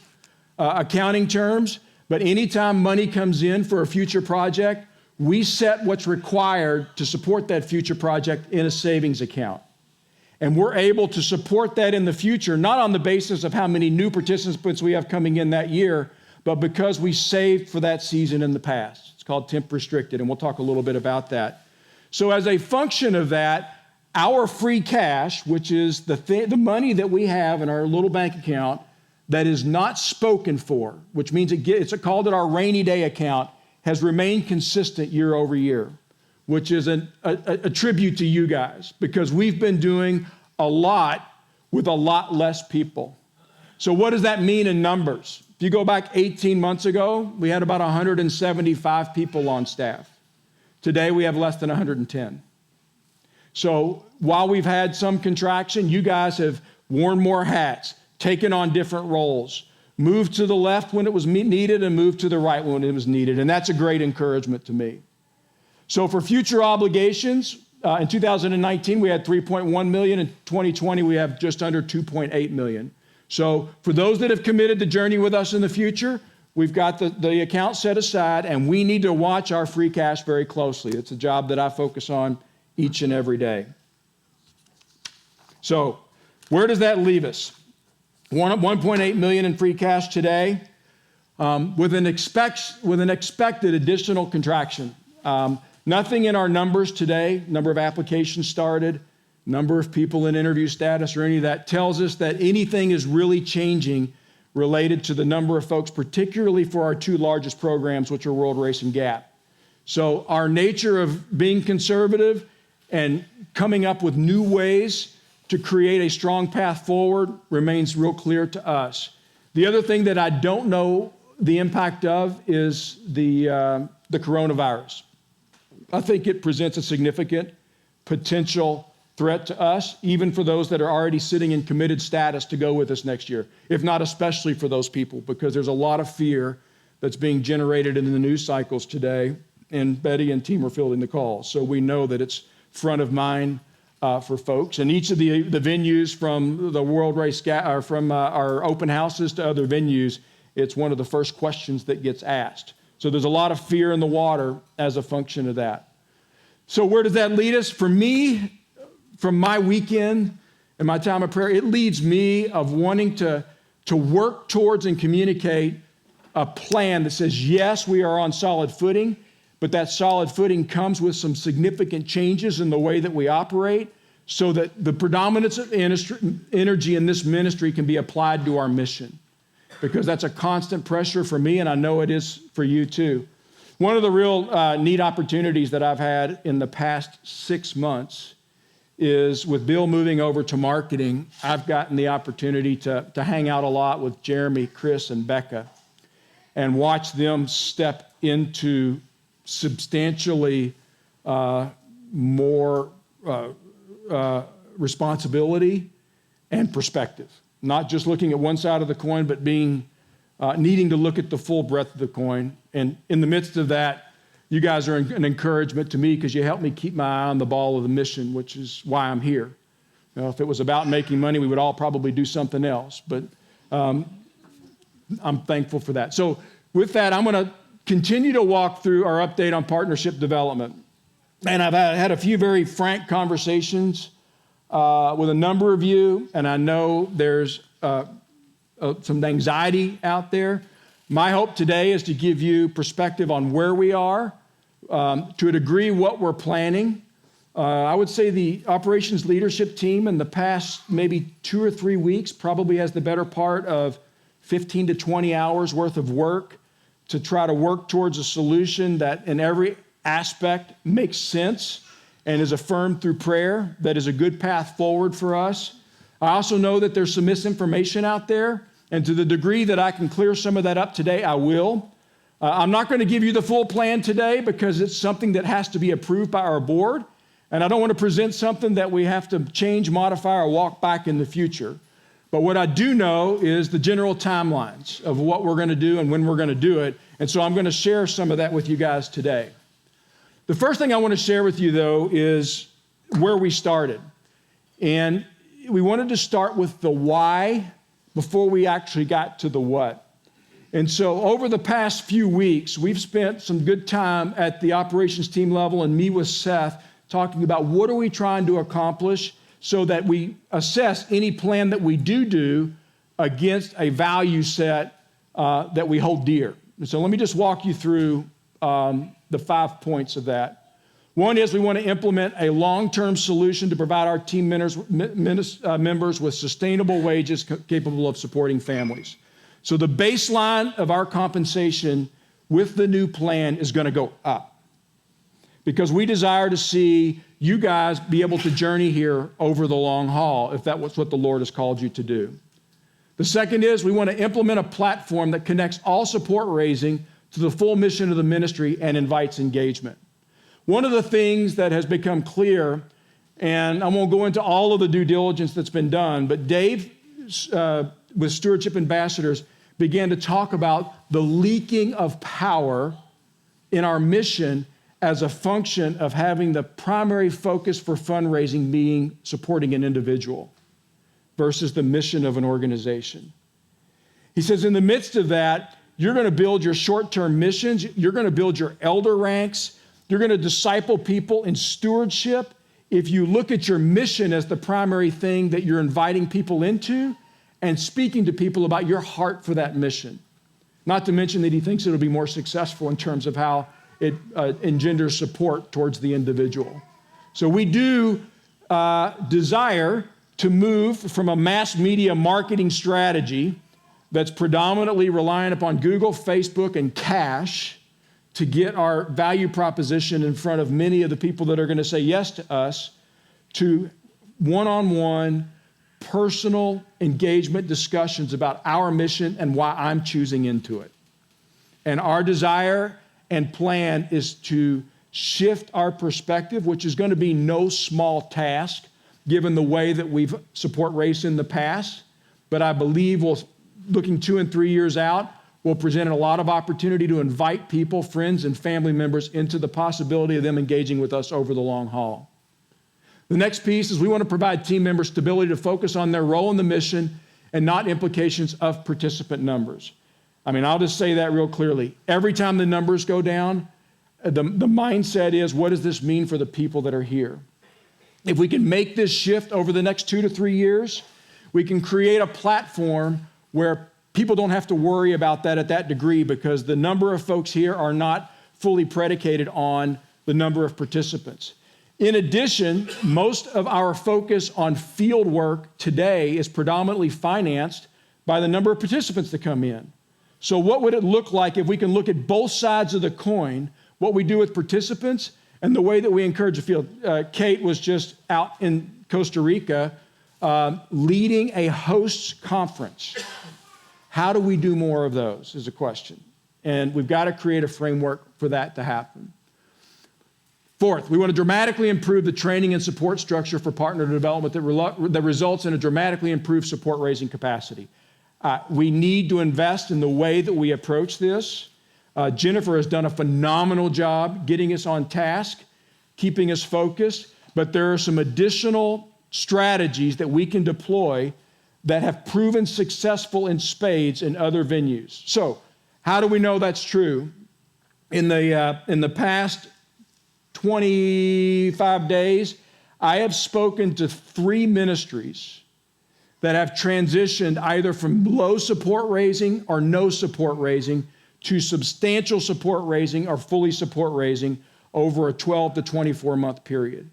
accounting terms, but anytime money comes in for a future project, we set what's required to support that future project in a savings account. And we're able to support that in the future, not on the basis of how many new participants we have coming in that year, but because we saved for that season in the past. It's called temp restricted, and we'll talk a little bit about that. So as a function of that, our free cash, which is the money that we have in our little bank account that is not spoken for, which means it's called our rainy day account, has remained consistent year over year, which is a tribute to you guys, because we've been doing a lot with a lot less people. So what does that mean in numbers? If you go back 18 months ago, we had about 175 people on staff. Today, we have less than 110. So while we've had some contraction, you guys have worn more hats, taken on different roles, moved to the left when it was needed and moved to the right when it was needed. And that's a great encouragement to me. So for future obligations, in 2019, we had 3.1 million. In 2020, we have just under 2.8 million. So for those that have committed to journey with us in the future, we've got the account set aside, and we need to watch our free cash very closely. It's a job that I focus on each and every day. So where does that leave us? 1.8 million in free cash today, with an expected additional contraction. Nothing in our numbers today, number of applications started, number of people in interview status or any of that tells us that anything is really changing related to the number of folks, particularly for our two largest programs, which are World Race and Gap. So our nature of being conservative and coming up with new ways to create a strong path forward remains real clear to us. The other thing that I don't know the impact of is the coronavirus. I think it presents a significant potential threat to us, even for those that are already sitting in committed status to go with us next year, if not especially for those people, because there's a lot of fear that's being generated in the news cycles today, and Betty and team are fielding the calls. So we know that it's front of mind for folks. And each of the venues, from the World Race, or from our open houses to other venues, it's one of the first questions that gets asked. So there's a lot of fear in the water as a function of that. So where does that lead us? For me, from my weekend and my time of prayer, it leads me of wanting to work towards and communicate a plan that says, yes, we are on solid footing, but that solid footing comes with some significant changes in the way that we operate so that the predominance of energy in this ministry can be applied to our mission, because that's a constant pressure for me, and I know it is for you too. One of the real neat opportunities that I've had in the past 6 months is with Bill moving over to marketing. I've gotten the opportunity to hang out a lot with Jeremy, Chris, and Becca and watch them step into substantially more responsibility and perspective. Not just looking at one side of the coin, but needing to look at the full breadth of the coin. And in the midst of that, you guys are an encouragement to me, because you help me keep my eye on the ball of the mission, which is why I'm here. You know, if it was about making money, we would all probably do something else. But I'm thankful for that. So with that, I'm going to continue to walk through our update on partnership development. And I've had a few very frank conversations with a number of you, and I know there's some anxiety out there. My hope today is to give you perspective on where we are, to a degree what we're planning. I would say the operations leadership team in the past maybe 2 or 3 weeks probably has the better part of 15 to 20 hours worth of work to try to work towards a solution that in every aspect makes sense and is affirmed through prayer, that is a good path forward for us. I also know that there's some misinformation out there, and to the degree that I can clear some of that up today, I will. I'm not going to give you the full plan today because it's something that has to be approved by our board, and I don't want to present something that we have to change, modify, or walk back in the future. But what I do know is the general timelines of what we're going to do and when we're going to do it, and so I'm going to share some of that with you guys today. The first thing I want to share with you, though, is where we started. And we wanted to start with the why before we actually got to the what. And so over the past few weeks, we've spent some good time at the operations team level and me with Seth talking about what are we trying to accomplish so that we assess any plan that we do against a value set that we hold dear. And so let me just walk you through the 5 points of that. One is we want to implement a long-term solution to provide our team members with sustainable wages capable of supporting families. So the baseline of our compensation with the new plan is going to go up because we desire to see you guys be able to journey here over the long haul if that was what the Lord has called you to do. The second is we want to implement a platform that connects all support raising to the full mission of the ministry and invites engagement. One of the things that has become clear, and I won't go into all of the due diligence that's been done, but Dave, with Stewardship Ambassadors, began to talk about the leaking of power in our mission as a function of having the primary focus for fundraising being supporting an individual versus the mission of an organization. He says in the midst of that, you're going to build your short-term missions, you're going to build your elder ranks, you're going to disciple people in stewardship. If you look at your mission as the primary thing that you're inviting people into and speaking to people about your heart for that mission. Not to mention that he thinks it'll be more successful in terms of how it engenders support towards the individual. So we do desire to move from a mass media marketing strategy that's predominantly reliant upon Google, Facebook, and cash to get our value proposition in front of many of the people that are going to say yes to us, to one-on-one personal engagement discussions about our mission and why I'm choosing into it. And our desire and plan is to shift our perspective, which is going to be no small task, given the way that we've support race in the past. But I believe looking 2 and 3 years out, will present a lot of opportunity to invite people, friends, and family members into the possibility of them engaging with us over the long haul. The next piece is we want to provide team members stability to focus on their role in the mission and not implications of participant numbers. I mean, I'll just say that real clearly. Every time the numbers go down, the mindset is, what does this mean for the people that are here? If we can make this shift over the next 2 to 3 years, we can create a platform where people don't have to worry about that at that degree because the number of folks here are not fully predicated on the number of participants. In addition, most of our focus on field work today is predominantly financed by the number of participants that come in. So what would it look like if we can look at both sides of the coin, what we do with participants and the way that we encourage the field? Kate was just out in Costa Rica leading a hosts conference. How do we do more of those is a question. And we've got to create a framework for that to happen. Fourth, we want to dramatically improve the training and support structure for partner development that results in a dramatically improved support raising capacity. We need to invest in the way that we approach this. Jennifer has done a phenomenal job getting us on task, keeping us focused, but there are some additional strategies that we can deploy that have proven successful in spades in other venues. So how do we know that's true? In the past 25 days, I have spoken to 3 ministries that have transitioned either from low support raising or no support raising to substantial support raising or fully support raising over a 12 to 24 month period.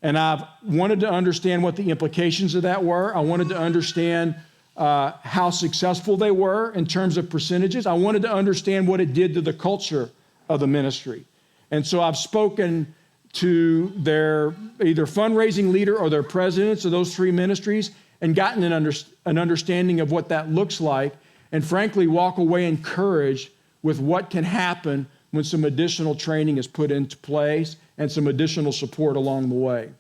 And I've wanted to understand what the implications of that were. I wanted to understand how successful they were in terms of percentages. I wanted to understand what it did to the culture of the ministry. And so I've spoken to their either fundraising leader or their presidents of those 3 ministries and gotten an understanding of what that looks like, and frankly walk away encouraged with what can happen when some additional training is put into place and some additional support along the way.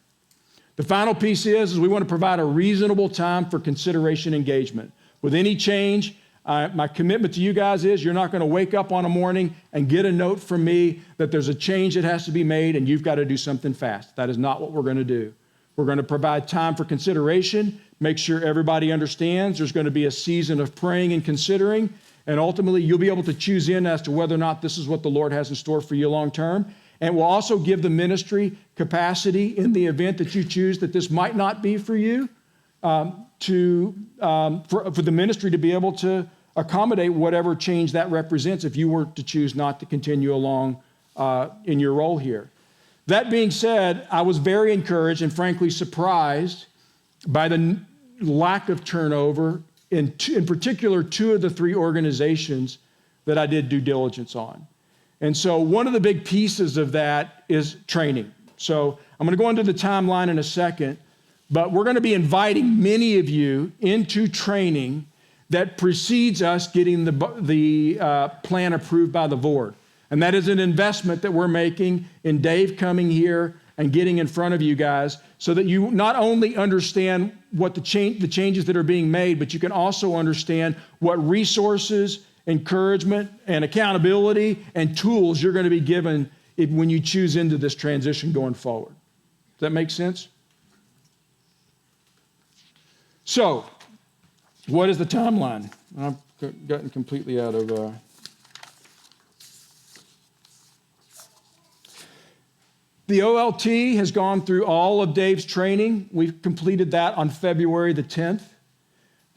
The final piece is we want to provide a reasonable time for consideration engagement. With any change, My commitment to you guys is you're not going to wake up on a morning and get a note from me that there's a change that has to be made and you've got to do something fast. That is not what we're going to do. We're going to provide time for consideration, make sure everybody understands there's going to be a season of praying and considering, and ultimately you'll be able to choose in as to whether or not this is what the Lord has in store for you long term. And we'll also give the ministry capacity in the event that you choose that this might not be for you, for the ministry to be able to accommodate whatever change that represents if you were to choose not to continue along in your role here. That being said, I was very encouraged and frankly surprised by the lack of turnover in particular 2 of the 3 organizations that I did due diligence on. And so one of the big pieces of that is training. So I'm going to go into the timeline in a second, but we're going to be inviting many of you into training that precedes us getting the plan approved by the board. And that is an investment that we're making in Dave coming here and getting in front of you guys so that you not only understand what the changes that are being made, but you can also understand what resources, encouragement, and accountability and tools you're going to be given when you choose into this transition going forward. Does that make sense? So, what is the timeline? I've gotten completely out of... The OLT has gone through all of Dave's training. We've completed that on February the 10th.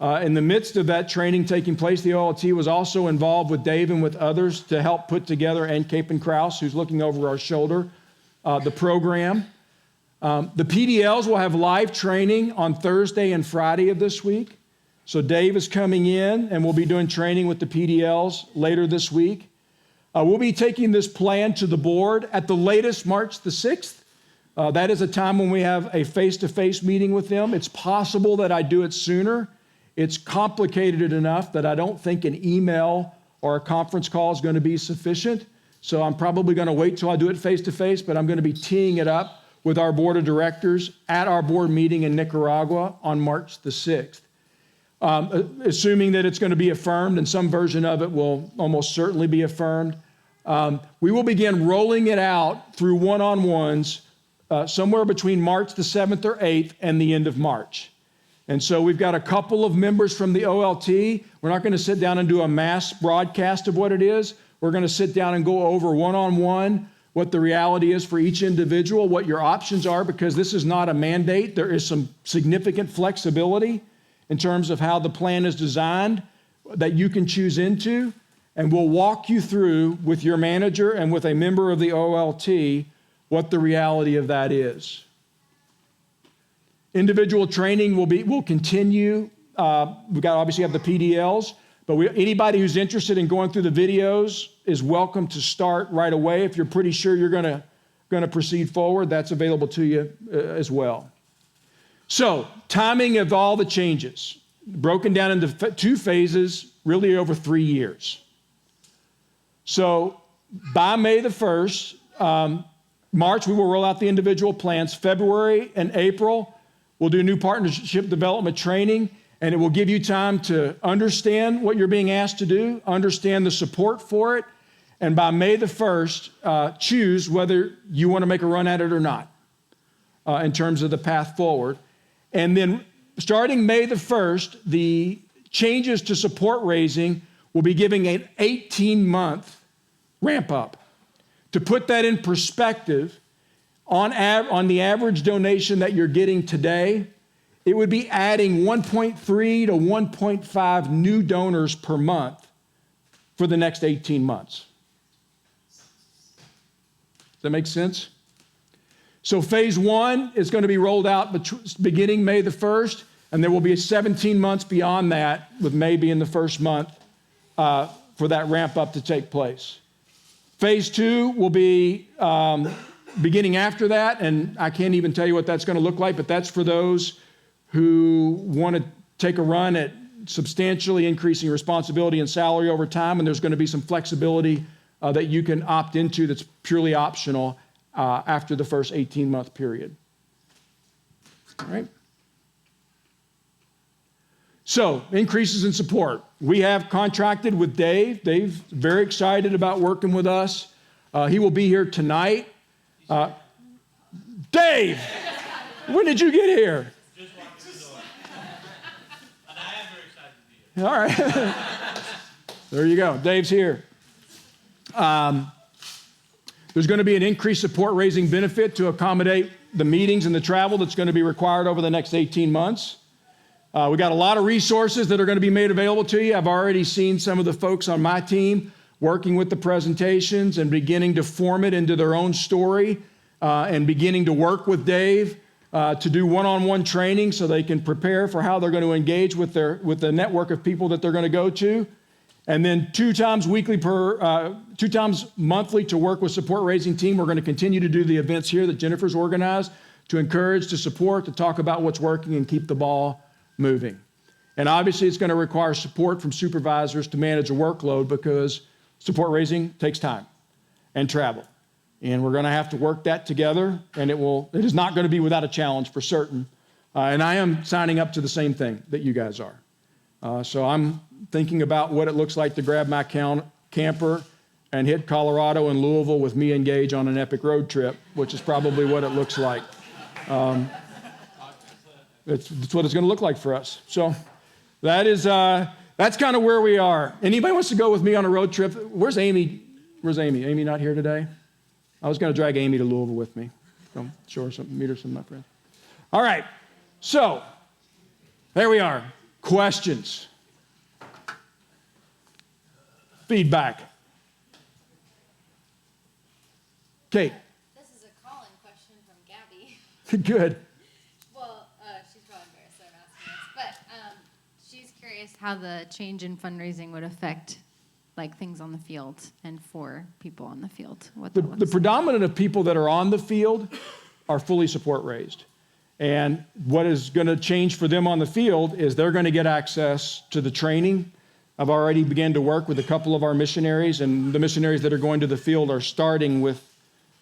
In the midst of that training taking place, the OLT was also involved with Dave and with others to help put together, and Cape and Krause, who's looking over our shoulder, the program. The PDLs will have live training on Thursday and Friday of this week. So Dave is coming in, and we'll be doing training with the PDLs later this week. We'll be taking this plan to the board at the latest March the 6th. That is a time when we have a face-to-face meeting with them. It's possible that I do it sooner. It's complicated enough that I don't think an email or a conference call is going to be sufficient. So I'm probably going to wait till I do it face-to-face, but I'm going to be teeing it up with our board of directors at our board meeting in Nicaragua on March the 6th. Assuming that it's going to be affirmed, and some version of it will almost certainly be affirmed, we will begin rolling it out through one-on-ones somewhere between March the 7th or 8th and the end of March. And so we've got a couple of members from the OLT. We're not going to sit down and do a mass broadcast of what it is. We're going to sit down and go over one-on-one what the reality is for each individual, what your options are, because this is not a mandate. There is some significant flexibility in terms of how the plan is designed that you can choose into, and we'll walk you through with your manager and with a member of the OLT what the reality of that is. Individual training will continue. We've got to obviously have the PDLs, but anybody who's interested in going through the videos is welcome to start right away. If you're pretty sure you're going to proceed forward, that's available to you as well. So, timing of all the changes, broken down into 2 phases, really over 3 years. So, by May the 1st, March, we will roll out the individual plans. February and April, we'll do new partnership development training, and it will give you time to understand what you're being asked to do, understand the support for it, and by May the 1st, choose whether you want to make a run at it or not in terms of the path forward. And then starting May the 1st, the changes to support raising will be giving an 18-month ramp up. To put that in perspective, on the average donation that you're getting today, it would be adding 1.3 to 1.5 new donors per month for the next 18 months. Does that make sense? So phase 1 is going to be rolled out beginning May the 1st, and there will be 17 months beyond that, with May being the first month, for that ramp up to take place. Phase 2 will be beginning after that, and I can't even tell you what that's going to look like, but that's for those who want to take a run at substantially increasing responsibility and salary over time, and there's going to be some flexibility that you can opt into that's purely optional after the first 18-month period. All right? So, increases in support. We have contracted with Dave. Dave's very excited about working with us. He will be here tonight. Dave, when did you get here? Just walked through the door. And I am very excited to be here. All right. There you go. Dave's here. There's going to be an increased support raising benefit to accommodate the meetings and the travel that's going to be required over the next 18 months. We got a lot of resources that are going to be made available to you. I've already seen some of the folks on my team working with the presentations and beginning to form it into their own story and beginning to work with Dave to do one-on-one training so they can prepare for how they're going to engage with the network of people that they're going to go to. And then 2 times monthly to work with support raising team. We're going to continue to do the events here that Jennifer's organized to encourage, to support, to talk about what's working and keep the ball moving. And obviously it's going to require support from supervisors to manage a workload because support raising takes time and travel. And we're going to have to work that together, and it is not going to be without a challenge for certain. And I am signing up to the same thing that you guys are. So I'm thinking about what it looks like to grab my camper and hit Colorado and Louisville with me and Gage on an epic road trip, which is probably what it looks like. That's what it's going to look like for us. So that's kind of where we are. Anybody wants to go with me on a road trip? Where's Amy? Amy not here today? I was going to drag Amy to Louisville with me. Come show her something, meet her some of my friends. All right. So there we are. Questions. Feedback. Kate. This is a call-in question from Gabby. Good. Well, she's probably embarrassed that I'm asking this, but she's curious how the change in fundraising would affect like things on the field and for people on the field. What The predominant of people that are on the field are fully support raised. And what is going to change for them on the field is they're going to get access to the training. I've already began to work with a couple of our missionaries, and the missionaries that are going to the field are starting with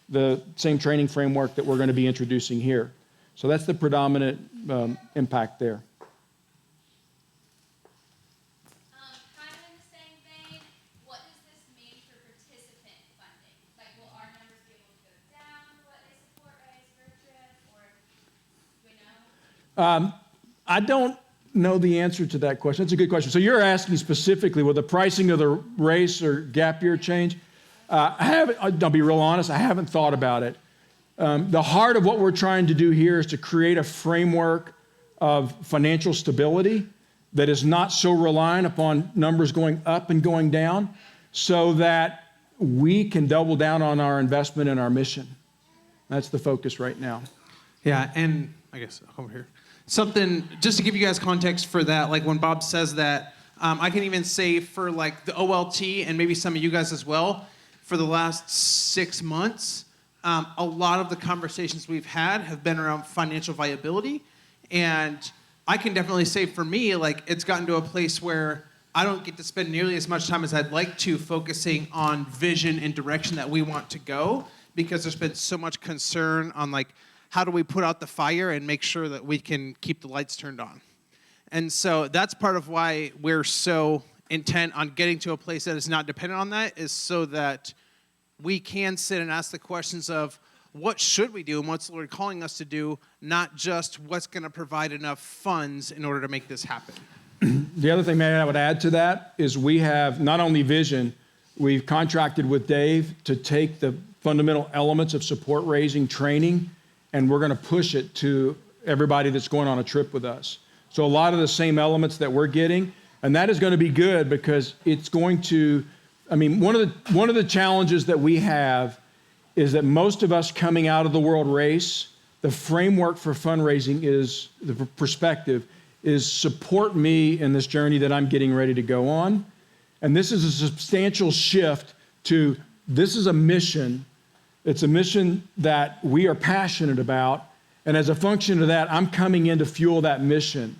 the same training framework that we're going to be introducing here. So that's the predominant impact there. Kind of in the same vein, what does this mean for participant funding? Like, will our numbers be able to go down for what they support raise for a trip, or do we know? I don't know the answer to that question. That's a good question. So you're asking specifically, will the pricing of the race or gap year change? I'll be real honest, I haven't thought about it. The heart of what we're trying to do here is to create a framework of financial stability that is not so reliant upon numbers going up and going down so that we can double down on our investment and our mission. That's the focus right now. Yeah, and I guess I'll come over here. Something, just to give you guys context for that, like when Bob says that, I can even say for like the OLT and maybe some of you guys as well, for the last 6 months, a lot of the conversations we've had have been around financial viability. And I can definitely say for me, like it's gotten to a place where I don't get to spend nearly as much time as I'd like to focusing on vision and direction that we want to go, because there's been so much concern on like, how do we put out the fire and make sure that we can keep the lights turned on? And so that's part of why we're so intent on getting to a place that is not dependent on that, is so that we can sit and ask the questions of what should we do and what's the Lord calling us to do, not just what's going to provide enough funds in order to make this happen. The other thing, man, I would add to that is we have not only vision, we've contracted with Dave to take the fundamental elements of support raising training, and we're going to push it to everybody that's going on a trip with us. So a lot of the same elements that we're getting, and that is going to be good because it's going to, I mean, one of the challenges that we have is that most of us coming out of the world race, the framework for fundraising is, the perspective is support me in this journey that I'm getting ready to go on. And this is a substantial shift to, this is a mission. It's a mission that we are passionate about. And as a function of that, I'm coming in to fuel that mission.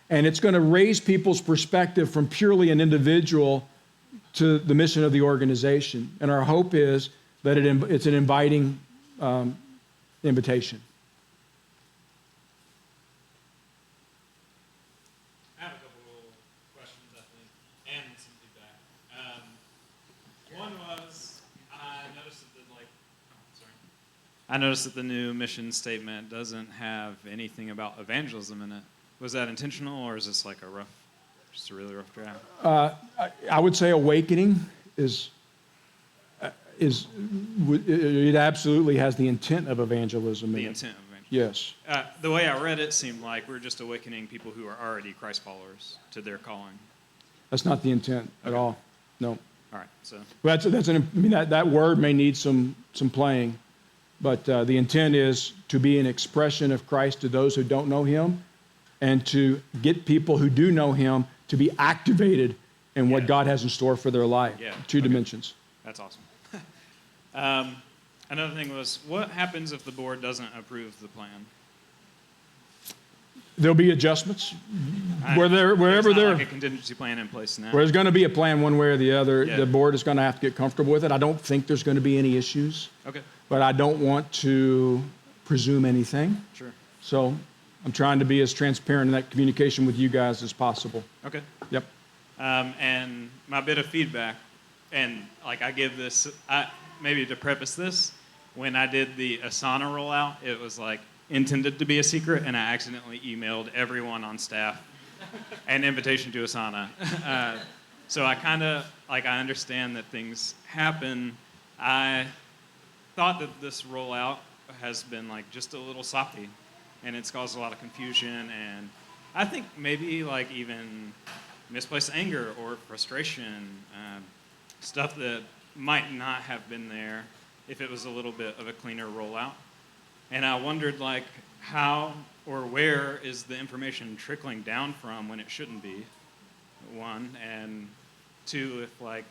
And it's going to raise people's perspective from purely an individual to the mission of the organization. And our hope is that it's an inviting invitation. I have a couple I noticed that the new mission statement doesn't have anything about evangelism in it. Was that intentional, or is this like just a really rough draft? I would say awakening it absolutely has the intent of evangelism in The it. intent of evangelism. Yes. The way I read it seemed like we're just awakening people who are already Christ followers to their calling. That's not the intent at all. No. All right, so Well, that word may need some playing, but the intent is to be an expression of Christ to those who don't know him, and to get people who do know him to be activated in what God has in store for their life. Yeah. Two Okay. dimensions. that's awesome. Another thing was, what happens if the board doesn't approve the plan? There'll be adjustments wherever There's not there. like a contingency plan in place now. There's going to be a plan one way or the other. Yeah. The board is going to have to get comfortable with it. I don't think there's going to be any issues, Okay, but I don't want to presume anything. sure. So I'm trying to be as transparent in that communication with you guys as possible. Okay. Yep. And my bit of feedback, and like I give this, maybe to preface this, when I did the Asana rollout, it was like intended to be a secret, and I accidentally emailed everyone on staff an invitation to Asana. So I kind of, I understand that things happen. I thought that this rollout has been like just a little sloppy, and it's caused a lot of confusion, and I think maybe even misplaced anger or frustration, stuff that might not have been there if it was a little bit of a cleaner rollout. And I wondered how or where is the information trickling down from when it shouldn't be, one, and two, if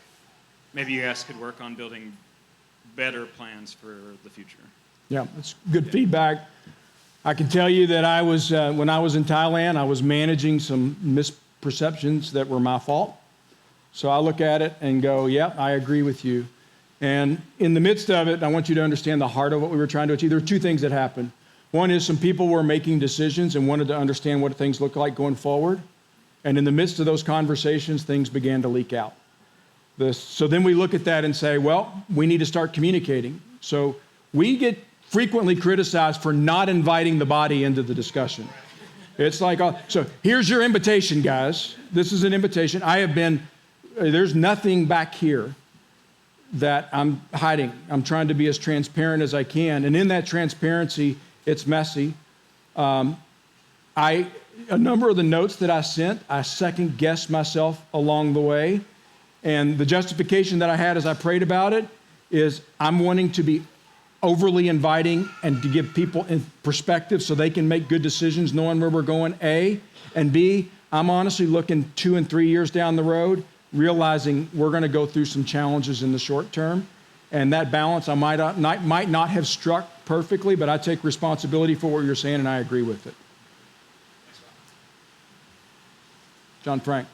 maybe you guys could work on building better plans for the future. Yeah, that's good feedback. I can tell you that I was, when I was in Thailand, I was managing some misperceptions that were my fault. So I look at it and go, yeah, I agree with you. And in the midst of it, I want you to understand the heart of what we were trying to achieve. There were two things that happened. One is some people were making decisions and wanted to understand what things look like going forward. And in the midst of those conversations, things began to leak out. So then we look at that and say, well, we need to start communicating. So we get frequently criticized for not inviting the body into the discussion. It's like, so here's your invitation, guys. This is an invitation. There's nothing back here that I'm hiding. I'm trying to be as transparent as I can. And in that transparency, it's messy. A number of the notes that I sent, I second guessed myself along the way. And the justification that I had as I prayed about it is I'm wanting to be overly inviting and to give people in perspective so they can make good decisions knowing where we're going, A. And B, I'm honestly looking 2 and 3 years down the road, realizing we're going to go through some challenges in the short term. And that balance I might not have struck perfectly, but I take responsibility for what you're saying and I agree with it. John Frank.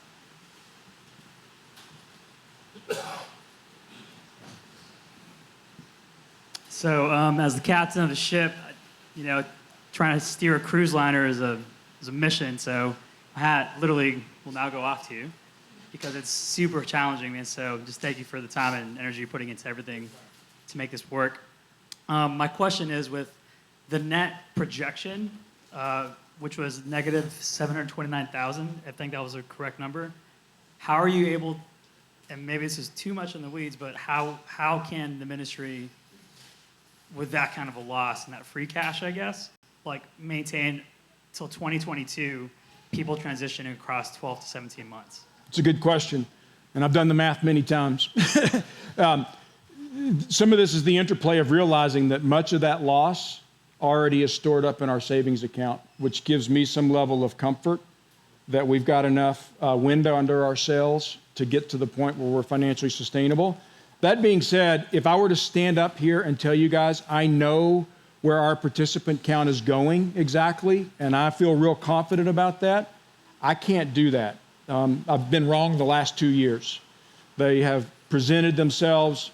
So, as the captain of the ship, trying to steer a cruise liner is a mission. So, my hat literally will now go off to you because it's super challenging, man. So, just thank you for the time and energy you're putting into everything to make this work. My question is, with the net projection, which was negative 729,000, I think that was a correct number. How are you able, and maybe this is too much in the weeds, but how can the ministry, with that kind of a loss and that free cash, I guess, maintain till 2022, people transitioning across 12 to 17 months? It's a good question, and I've done the math many times. Some of this is the interplay of realizing that much of that loss already is stored up in our savings account, which gives me some level of comfort that we've got enough window under our sails to get to the point where we're financially sustainable. That being said, if I were to stand up here and tell you guys I know where our participant count is going exactly, and I feel real confident about that, I can't do that. I've been wrong the last 2 years. They have presented themselves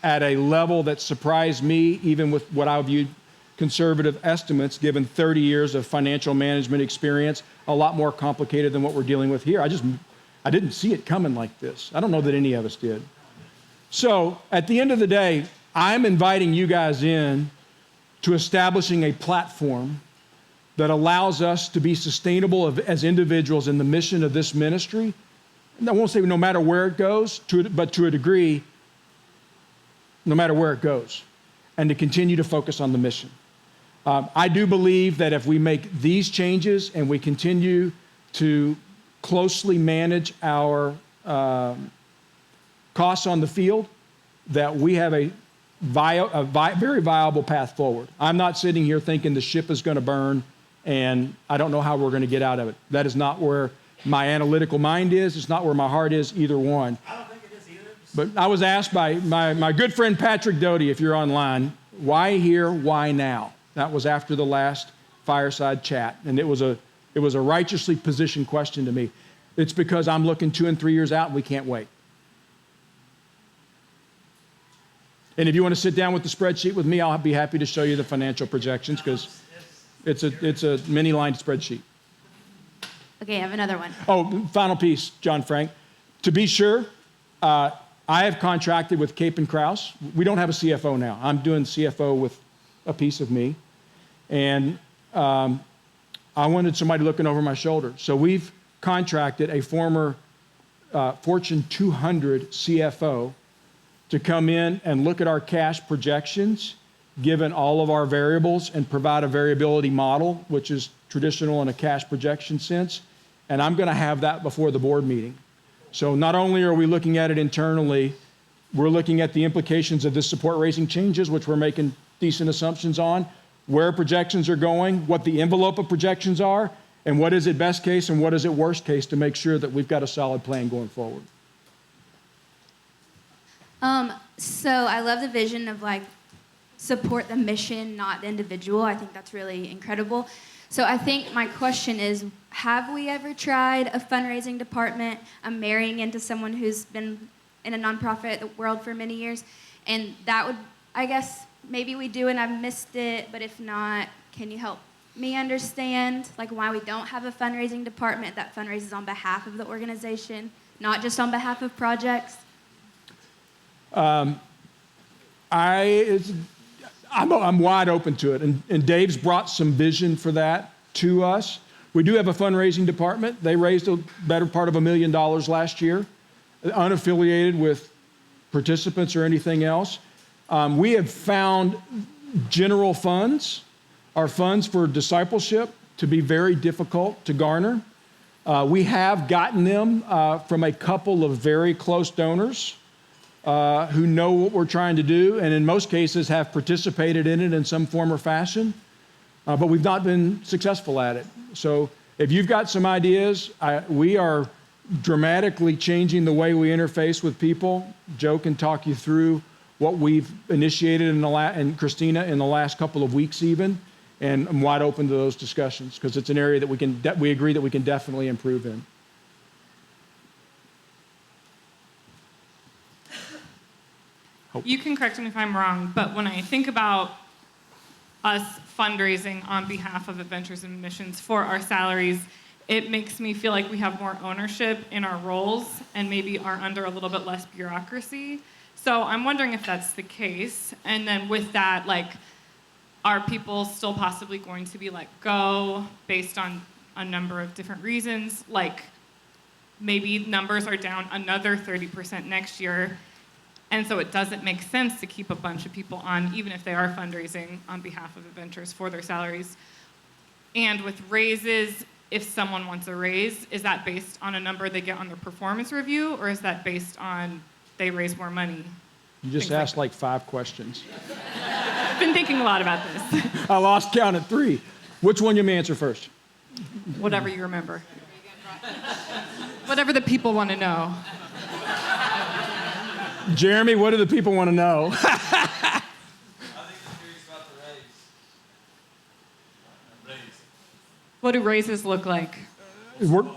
at a level that surprised me, even with what I viewed conservative estimates, given 30 years of financial management experience, a lot more complicated than what we're dealing with here. I didn't see it coming like this. I don't know that any of us did. So at the end of the day, I'm inviting you guys in to establishing a platform that allows us to be sustainable as individuals in the mission of this ministry. And I won't say no matter where it goes, but to a degree, no matter where it goes, and to continue to focus on the mission. I do believe that if we make these changes and we continue to closely manage our costs on the field, that we have a very viable path forward. I'm not sitting here thinking the ship is going to burn and I don't know how we're going to get out of it. That is not where my analytical mind is. It's not where my heart is, either one. I don't think it is either. But I was asked by my good friend Patrick Doty, if you're online, why here, why now? That was after the last Fireside chat, and it was a righteously positioned question to me. It's because I'm looking 2 and 3 years out and we can't wait. And if you want to sit down with the spreadsheet with me, I'll be happy to show you the financial projections because it's a many-line spreadsheet. Okay, I have another one. Oh, final piece, John Frank. To be sure, I have contracted with Cape and Krause. We don't have a CFO now. I'm doing CFO with a piece of me. And I wanted somebody looking over my shoulder. So we've contracted a former Fortune 200 CFO to come in and look at our cash projections, given all of our variables, and provide a variability model, which is traditional in a cash projection sense. And I'm going to have that before the board meeting. So not only are we looking at it internally, we're looking at the implications of this support raising changes, which we're making decent assumptions on, where projections are going, what the envelope of projections are, and what is it best case and what is it worst case to make sure that we've got a solid plan going forward. So I love the vision of like support the mission, not the individual. I think that's really incredible. So I think my question is, have we ever tried a fundraising department? I'm marrying into someone who's been in a nonprofit world for many years, and that would, I guess, maybe we do and I've missed it, but if not, can you help me understand like why we don't have a fundraising department that fundraises on behalf of the organization, not just on behalf of projects? I'm wide open to it, and Dave's brought some vision for that to us. We do have a fundraising department. They raised a better part of $1 million last year, unaffiliated with participants or anything else. We have found general funds, our funds for discipleship, to be very difficult to garner. We have gotten them from a couple of very close donors who know what we're trying to do, and in most cases have participated in it in some form or fashion, but we've not been successful at it. So if you've got some ideas, we are dramatically changing the way we interface with people. Joe can talk you through what we've initiated and Christina in the last couple of weeks even, and I'm wide open to those discussions because it's an area that we agree that we can definitely improve in. You can correct me if I'm wrong, but when I think about us fundraising on behalf of Adventures in Missions for our salaries, it makes me feel like we have more ownership in our roles and maybe are under a little bit less bureaucracy. So I'm wondering if that's the case. And then with that, like, are people still possibly going to be let go based on a number of different reasons? Like, maybe numbers are down another 30% next year. And so it doesn't make sense to keep a bunch of people on, even if they are fundraising on behalf of Adventures for their salaries. And with raises, if someone wants a raise, is that based on a number they get on their performance review, or is that based on they raise more money? You just asked like 5 questions. I've been thinking a lot about this. I lost count at 3. Which one you may answer first? Whatever you remember. Whatever the people want to know. Jeremy, what do the people want to know? I think they're curious about the raise. What do raises look like? We're-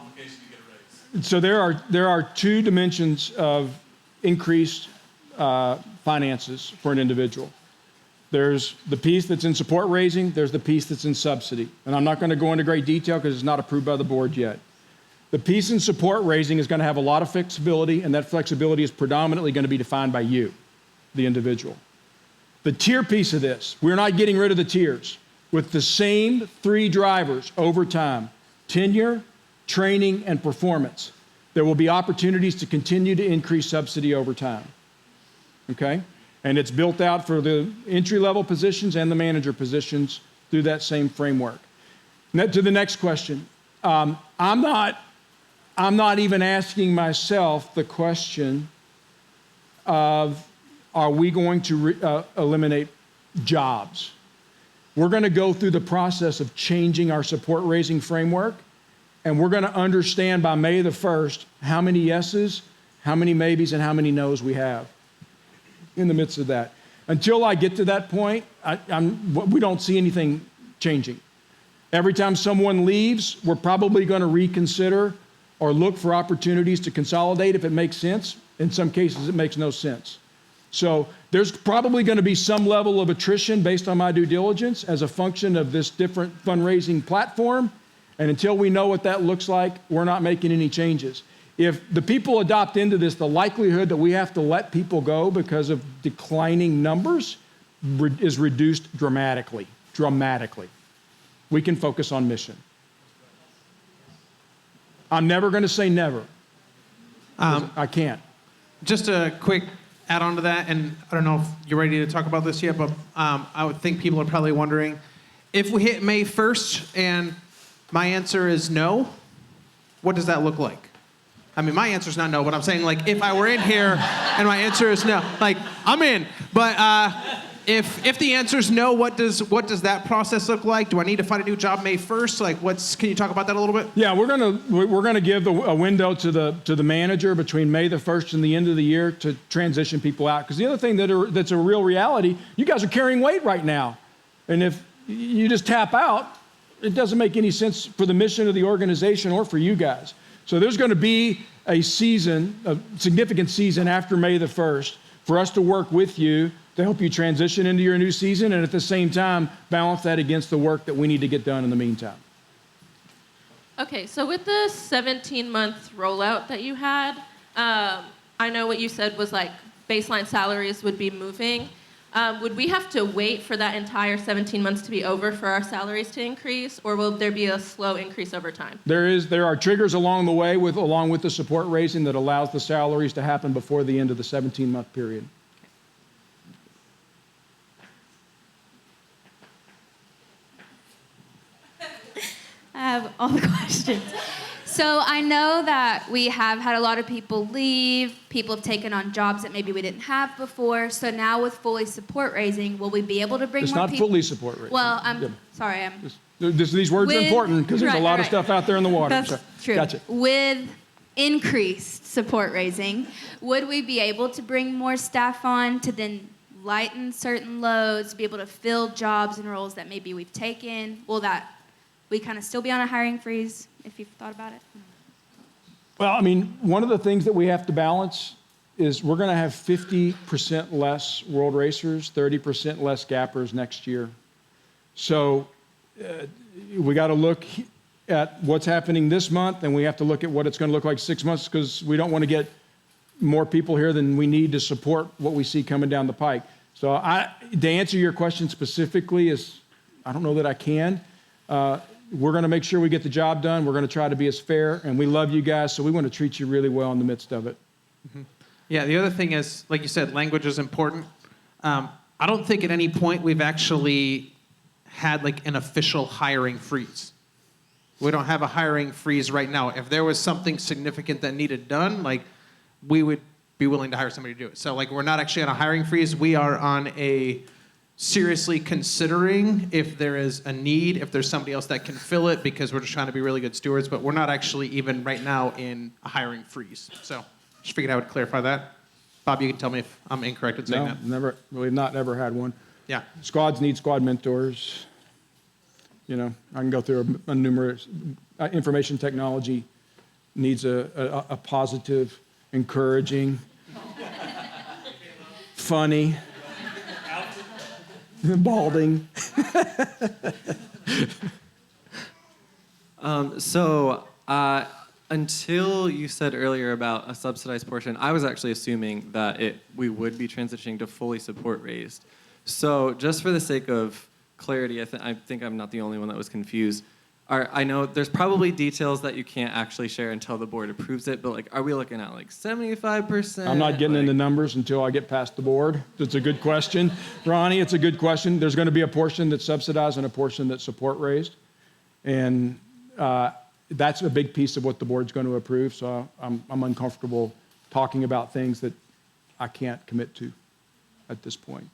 So there are 2 dimensions of increased finances for an individual. There's the piece that's in support raising, there's the piece that's in subsidy. And I'm not going to go into great detail because it's not approved by the board yet. The piece in support raising is going to have a lot of flexibility, and that flexibility is predominantly going to be defined by you, the individual. The tier piece of this, we're not getting rid of the tiers. With the same 3 drivers over time, tenure, training, and performance, there will be opportunities to continue to increase subsidy over time. Okay? And it's built out for the entry-level positions and the manager positions through that same framework. Now, to the next question. I'm not even asking myself the question of, are we going to eliminate jobs? We're going to go through the process of changing our support raising framework, and we're going to understand by May the 1st how many yeses, how many maybes, and how many nos we have in the midst of that. Until I get to that point, we don't see anything changing. Every time someone leaves, we're probably going to reconsider or look for opportunities to consolidate if it makes sense. In some cases, it makes no sense. So there's probably going to be some level of attrition based on my due diligence as a function of this different fundraising platform. And until we know what that looks like, we're not making any changes. If the people adopt into this, the likelihood that we have to let people go because of declining numbers is reduced dramatically. We can focus on mission. I'm never going to say never. I can't. Just a quick add-on to that, and I don't know if you're ready to talk about this yet, but I would think people are probably wondering, if we hit May 1st and my answer is no, what does that look like? I mean, my answer is not no, but I'm saying, like, if I were in here and my answer is no, like, I'm in. But if the answer is no, what does that process look like? Do I need to find a new job May 1st? Like, can you talk about that a little bit? Yeah, we're gonna give a window to the manager between May the 1st and the end of the year to transition people out. Because the other thing that's a real reality, you guys are carrying weight right now, and if you just tap out, it doesn't make any sense for the mission of the organization or for you guys. So there's going to be a significant season after May the 1st for us to work with you to help you transition into your new season, and at the same time, balance that against the work that we need to get done in the meantime. Okay, so with the 17-month rollout that you had, I know what you said was like baseline salaries would be moving. Would we have to wait for that entire 17 months to be over for our salaries to increase, or will there be a slow increase over time? There are triggers along the way along with the support raising that allows the salaries to happen before the end of the 17-month period. I have all the questions. So I know that we have had a lot of people leave. People have taken on jobs that maybe we didn't have before. So now with fully support raising, will we be able to bring more people? It's not fully support raising. Well, sorry. These words are important because there's a lot of stuff out there in the water. That's true. Gotcha. With increased support raising, would we be able to bring more staff on to then lighten certain loads, be able to fill jobs and roles that maybe we've taken? Will that we kind of still be on a hiring freeze, if you've thought about it? Well, I mean, one of the things that we have to balance is we're going to have 50% less world racers, 30% less gappers next year. So we got to look at what's happening this month, and we have to look at what it's going to look like 6 months, because we don't want to get more people here than we need to support what we see coming down the pike. So to answer your question specifically is, I don't know that I can. We're going to make sure we get the job done. We're going to try to be as fair, and we love you guys, so we want to treat you really well in the midst of it. Mm-hmm. Yeah, the other thing is, like you said, language is important. I don't think at any point we've actually had like an official hiring freeze. We don't have a hiring freeze right now. If there was something significant that needed done, like, we would be willing to hire somebody to do it. So, like, we're not actually on a hiring freeze. We are on a seriously considering if there is a need, if there's somebody else that can fill it, because we're just trying to be really good stewards, but we're not actually even right now in a hiring freeze. So just figured I would clarify that. Bob, you can tell me if I'm incorrect in saying that. No, we've not ever had one. Yeah. Squads need squad mentors. You know, I can go through a numerous, information technology needs a positive, encouraging, funny, balding. Until you said earlier about a subsidized portion, I was actually assuming that we would be transitioning to fully support raised. So just for the sake of clarity, I think I'm not the only one that was confused. I know there's probably details that you can't actually share until the board approves it, but like, are we looking at like 75%? I'm not getting into numbers until I get past the board. It's a good question. Ronnie, it's a good question. There's going to be a portion that's subsidized and a portion that's support raised. And that's a big piece of what the board's going to approve. So I'm uncomfortable talking about things that I can't commit to at this point.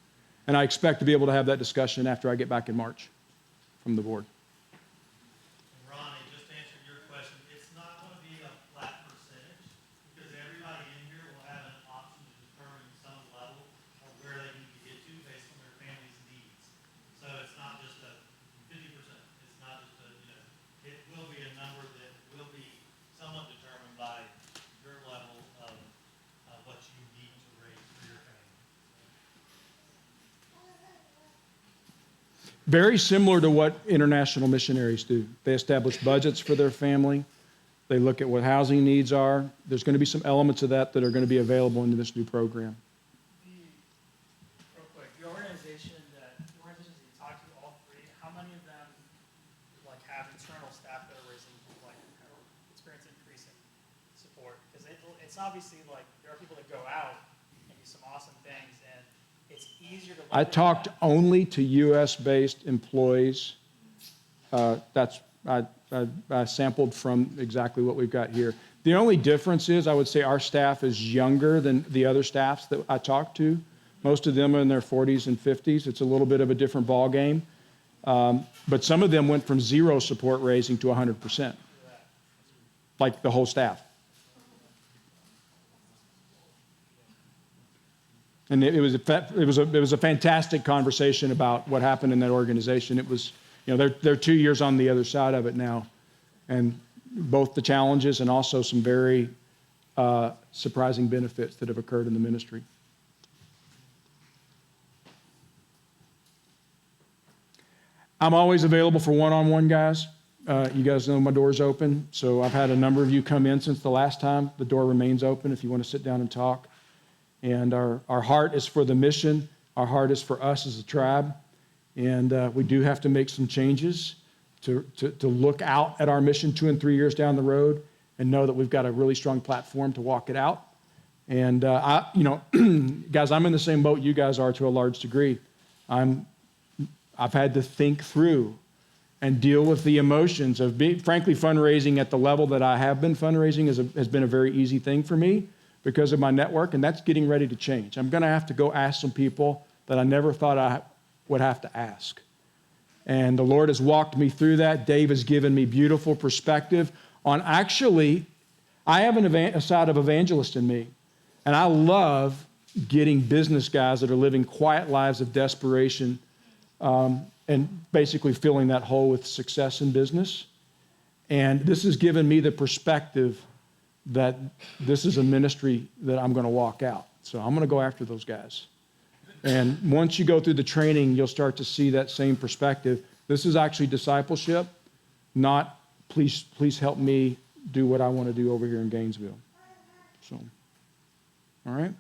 And I expect to be able to have that discussion after I get back in March from the board. Ronnie, just to answer your question, it's not going to be a flat percentage because everybody in here will have an option to determine some level of where they need to get to based on their family's needs. So it's not just a 50%. It's not just a, it will be a number that will be somewhat determined by your level of what you need to raise for your family. Very similar to what international missionaries do. They establish budgets for their family. They look at what housing needs are. There's going to be some elements of that that are going to be available in this new program. Real quick, the organizations that you talk to, all three, how many of them like have internal staff that are raising, like, experience increasing support? Because it's obviously like there are people that go out and do some awesome things, and it's easier to. I talked only to U.S.-based employees. I sampled from exactly what we've got here. The only difference is I would say our staff is younger than the other staffs that I talked to. Most of them are in their 40s and 50s. It's a little bit of a different ball game. But some of them went from 0 support raising to 100%, like the whole staff. And it was a fantastic conversation about what happened in that organization. It was, they're 2 years on the other side of it now, and both the challenges and also some very surprising benefits that have occurred in the ministry. I'm always available for one-on-one, guys. You guys know my door's open, so I've had a number of you come in since the last time. The door remains open if you want to sit down and talk. And our heart is for the mission. Our heart is for us as a tribe. And we do have to make some changes to look out at our mission 2 and 3 years down the road and know that we've got a really strong platform to walk it out. And, guys, I'm in the same boat you guys are to a large degree. I've had to think through and deal with the emotions of frankly, fundraising at the level that I have been fundraising has been a very easy thing for me because of my network, and that's getting ready to change. I'm going to have to go ask some people that I never thought I would have to ask. And the Lord has walked me through that. Dave has given me beautiful perspective on actually, I have a side of evangelist in me, and I love getting business guys that are living quiet lives of desperation and basically filling that hole with success in business. And this has given me the perspective that this is a ministry that I'm going to walk out. So I'm going to go after those guys. And once you go through the training, you'll start to see that same perspective. This is actually discipleship, not please help me do what I want to do over here in Gainesville. So, all right.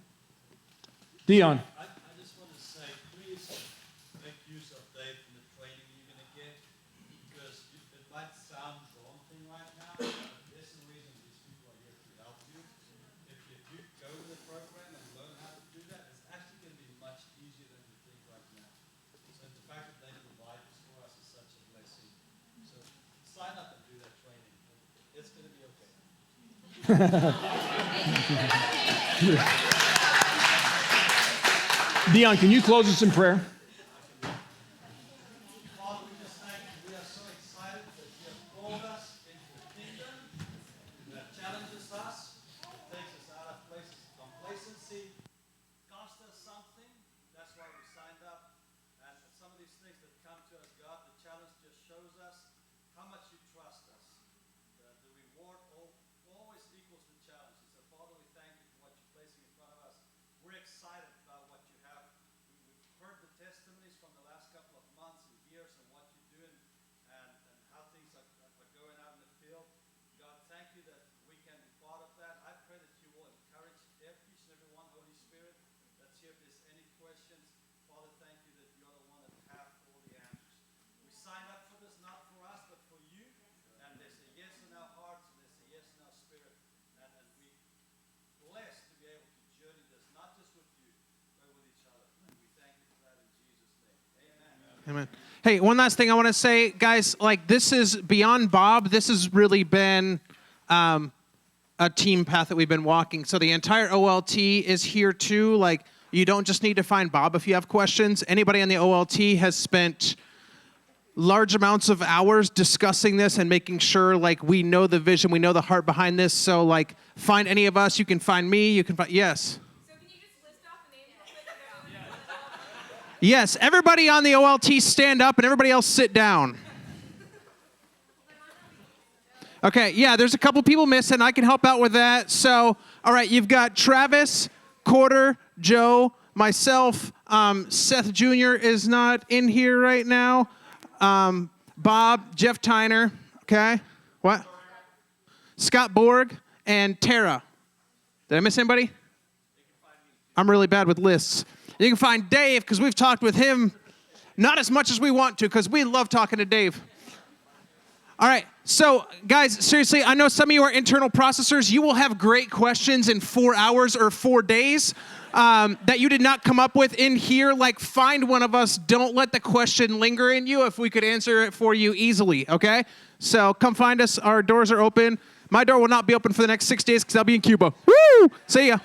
Dion. I just want to say, please make use of Dave and the training you're going to get, because it might sound daunting right now, but there's a reason these people are here to help you. If you go to the program and learn how to do that, it's actually going to be much easier than you think right now. So the fact that they provide this for us is such a blessing. So sign up and do that training. It's going to be okay. Dion, can you close us in prayer? Father, we just thank you. We are so excited that you have called us into the kingdom that challenges us, that takes us out of places of complacency, costs us something. That's why we signed up. And some of these things that come to us, God, the challenge just shows us how much you trust us. The reward always equals the challenge. And so, Father, we thank you for what you're placing in front of us. We're excited about what you have. We've heard the Amen. Hey, one last thing I want to say, guys. Like, this is beyond Bob. This has really been a team path that we've been walking. So the entire OLT is here too. Like, you don't just need to find Bob if you have questions. Anybody on the OLT has spent large amounts of hours discussing this and making sure, like, we know the vision, we know the heart behind this. So, like, find any of us. You can find me. You can find, yes. So can you just list off the names real quick? Yes, everybody on the OLT stand up and everybody else sit down. Okay, yeah, there's a couple people missing. I can help out with that. So, all right, you've got Travis, Quarter, Joe, myself. Seth Jr. is not in here right now. Bob, Jeff Tyner, okay? What? Scott Borg, and Tara. Did I miss anybody? I'm really bad with lists. You can find Dave, because we've talked with him not as much as we want to, because we love talking to Dave. All right, so guys, seriously, I know some of you are internal processors. You will have great questions in 4 hours or 4 days that you did not come up with in here. Like, find one of us. Don't let the question linger in you if we could answer it for you easily, okay? So come find us. Our doors are open. My door will not be open for the next 6 days because I'll be in Cuba. Woo! See ya.